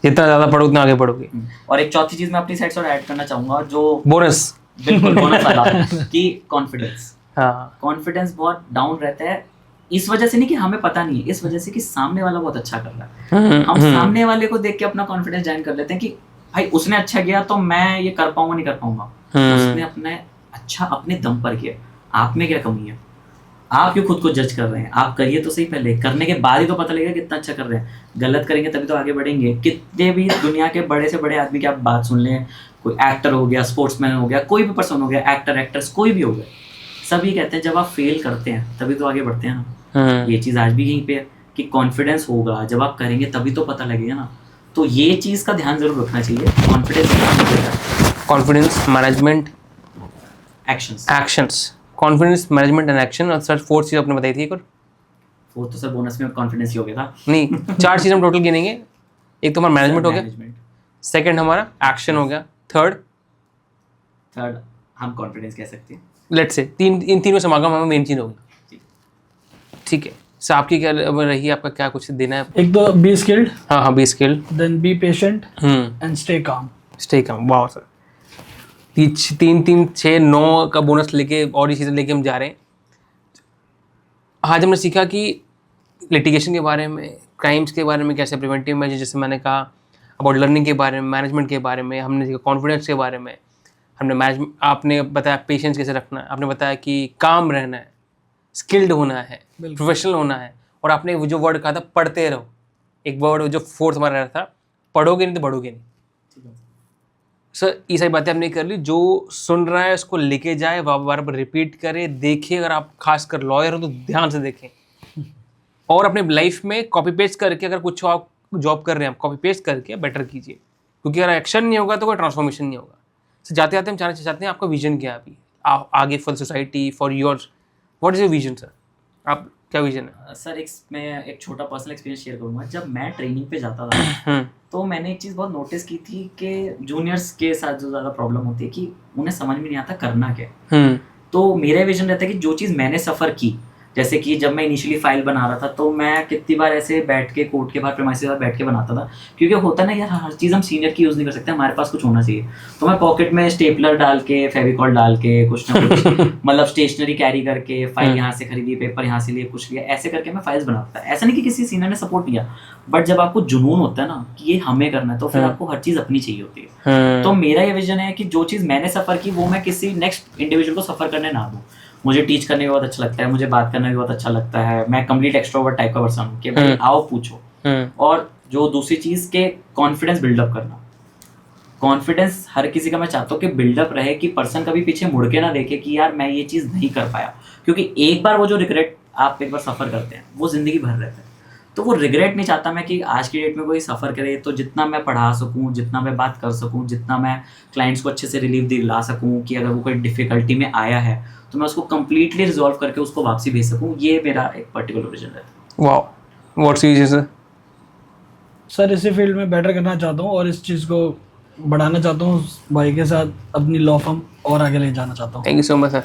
Speaker 1: जितना ज्यादा पढ़ो उतना आगे बढ़ोगे।
Speaker 2: और एक चौथी चीज मैं अपनी साइड से और ऐड करना चाहूंगा, जो
Speaker 1: बोनस,
Speaker 2: बिल्कुल बोनस वाला, कि कॉन्फिडेंस।
Speaker 1: हाँ,
Speaker 2: कॉन्फिडेंस बहुत डाउन रहता है, इस वजह से नहीं कि हमें पता नहीं है, इस वजह से कि सामने वाला बहुत अच्छा कर रहा है। हम सामने वाले को देख के अपना कॉन्फिडेंस जाइन कर लेते हैं कि भाई उसने अच्छा किया तो मैं ये कर पाऊंगा नहीं कर पाऊंगा। उसने अपने अच्छा अपने दम पर किया, आप में क्या कमी है? आप क्यों खुद को जज कर रहे हैं? आप करिए तो सही, पहले करने के बाद ही तो पता लगेगा कितना अच्छा कर रहे हैं। गलत करेंगे तभी तो आगे बढ़ेंगे। कितने भी दुनिया के बड़े से बड़े आदमी की आप बात सुन लें, कोई एक्टर हो गया, स्पोर्ट्समैन हो गया, कोई भी पर्सन हो गया, एक्टर एक्ट्रेस कोई भी हो गया, सभी कहते हैं जब आप फेल करते हैं तभी तो आगे बढ़ते हैं ना। ये चीज़ आज भी यहीं पे है कि कॉन्फिडेंस होगा, जब आप करेंगे तभी तो पता लगेगा ना। तो ये चीज़ का ध्यान जरूर रखना चाहिए।
Speaker 1: Confidence, management, actions, confidence, management and action. और सर 4th चीज़ आपने बताई थी एक और?
Speaker 2: वो तो सर बोनस में कॉन्फिडेंस ही हो गया था।
Speaker 1: नहीं, 4 चीज़ हम टोटल गिनेंगे। एक तो हमारा मैनेजमेंट हो गया, सेकंड हमारा एक्शन हो गया, थर्ड
Speaker 2: हम कॉन्फिडेंस कह सकते हैं।
Speaker 1: लेट्स से इन तीनों समागम हमें मेन चीज़ होगी। ठीक है सर, आपकी क्या रही, आपका क्या कुछ देना है?
Speaker 3: एक तो बी स्किल्ड,
Speaker 1: हाँ, be skilled,
Speaker 3: then be patient and stay calm.
Speaker 1: वाह सर, 3 6 9 का बोनस लेके और ये चीज़ें लेके हम जा रहे हैं। आज हमने सीखा कि लिटिगेशन के बारे में, क्राइम्स के बारे में, कैसे प्रिवेंटिव मेजर, जैसे मैंने कहा, अबाउट लर्निंग के बारे में, मैनेजमेंट के बारे में हमने सीखा, कॉन्फिडेंस के बारे में हमने आपने बताया पेशेंस कैसे रखना है, आपने बताया कि काम रहना है, स्किल्ड होना है, प्रोफेशनल होना है, और आपने वो जो वर्ड कहा था पढ़ते रहो, एक वर्ड जो 4th हमारा रहा था, पढ़ोगे नहीं तो बढ़ोगे नहीं। सर ये सारी बातें आपने कर ली। जो सुन रहा है उसको लेके जाए, बार बार रिपीट करे, देखे। अगर आप खासकर लॉयर हो तो ध्यान से देखें, और अपने लाइफ में कॉपी पेस्ट करके, अगर कुछ आप जॉब कर रहे हैं, आप कॉपी पेस्ट करके बेटर कीजिए, क्योंकि अगर एक्शन नहीं होगा तो कोई ट्रांसफॉर्मेशन नहीं होगा। सर जाते जाते हम जानना चाहते हैं आपका विजन क्या है अभी आगे for society, for your, what is your vision sir? आप क्या विजन है?
Speaker 2: सर मैं एक छोटा पर्सनल एक्सपीरियंस शेयर करूंगा। जब मैं ट्रेनिंग पे जाता था तो मैंने एक चीज़ बहुत नोटिस की थी कि जूनियर्स के साथ जो ज़्यादा प्रॉब्लम होती है कि उन्हें समझ में नहीं आता करना क्या है। तो मेरा विजन रहता है कि जो चीज़ मैंने सफ़र की जैसे कि जब मैं इनिशियली फाइल बना रहा था तो मैं कितनी बार ऐसे बैठ के कोर्ट के बाहर प्रेमाइस के बाहर बैठ के बनाता था, क्योंकि होता ना यार हर चीज़ हम सीनियर की यूज़ नहीं कर सकते, हमारे पास कुछ होना चाहिए। तो मैं पॉकेट में स्टेपलर डाल के, फेविकॉल डाल के, कुछ ना कुछ मतलब स्टेशनरी कैरी करके, फाइल यहाँ से खरीदी, पेपर यहाँ से लिए, कुछ लिया, ऐसे करके मैं फाइल्स बनाता था। ऐसा नहीं कि किसी सीनियर ने सपोर्ट किया, बट जब आपको जुनून होता है ना कि ये हमें करना है, तो फिर आपको हर चीज़ अपनी चाहिए होती है। तो मेरा ये विजन है कि जो चीज़ मैंने सफ़र की वो मैं किसी नेक्स्ट इंडिविजुअल को सफ़र करने ना दूँ। मुझे टीच करने में बहुत अच्छा लगता है, मुझे बात करना भी बहुत अच्छा लगता है, मैं कंप्लीट एक्सट्रोवर्ट टाइप का पर्सन हूँ कि भाई आओ पूछो। और जो दूसरी चीज़ के कॉन्फिडेंस बिल्डअप करना, कॉन्फिडेंस हर किसी का मैं चाहता हूँ कि बिल्डअप रहे, कि पर्सन कभी पीछे मुड़ के ना देखे कि यार मैं ये चीज़ नहीं कर पाया, क्योंकि एक बार वो जो रिग्रेट आप एक बार सफ़र करते हैं वो ज़िंदगी भर रहता है। तो वो रिग्रेट नहीं चाहता मैं कि आज की डेट में कोई सफ़र करे, तो जितना मैं पढ़ा सकूँ, जितना मैं बात कर सकूँ, जितना मैं क्लाइंट्स को अच्छे से रिलीफ दिला सकूँ, कि अगर वो कोई डिफ़िकल्टी में आया है तो मैं उसको कम्प्लीटली रिजॉल्व करके उसको वापसी भेज सकूँ, ये मेरा एक पर्टिकुलर विजन रहता है।
Speaker 1: Wow, what's your vision
Speaker 3: sir इसी फील्ड में बेटर करना चाहता हूँ और इस चीज़ को बढ़ाना चाहता हूँ, भाई के साथ अपनी लॉ फर्म और आगे ले जाना चाहता हूँ।
Speaker 1: Thank you so much sir.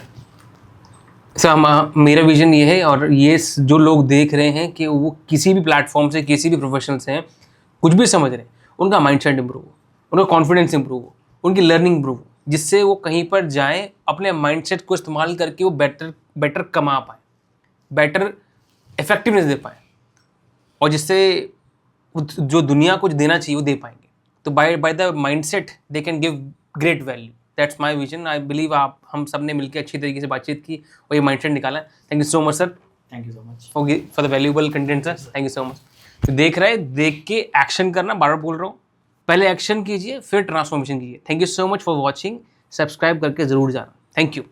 Speaker 1: Sir मेरा विजन ये है, और ये जो लोग देख रहे हैं कि वो किसी भी प्लेटफॉर्म से, किसी भी प्रोफेशन से हैं, कुछ भी समझ रहे हैं, उनका माइंडसेट इंप्रूव हो, उनका कॉन्फिडेंस इंप्रूव हो, उनकी लर्निंग इंप्रूव हो, जिससे वो कहीं पर जाएं अपने माइंडसेट को इस्तेमाल करके वो बेटर कमा पाए, बेटर इफेक्टिवनेस दे पाए, और जिससे जो दुनिया को देना चाहिए वो दे पाएंगे। तो by the mindset they can give great value. That's my vision. I believe हम सब ने मिलकर अच्छी तरीके से बातचीत की और ये माइंडसेट निकाला। Thank you so much sir,
Speaker 2: thank you so much
Speaker 1: for the valuable content sir. Thank you so much. तो देख रहे हैं, देख के एक्शन करना, बार बार बोल रहा हूँ, पहले एक्शन कीजिए फिर ट्रांसफॉर्मेशन कीजिए। Thank you so much for watching. Subscribe करके ज़रूर जाना। Thank you.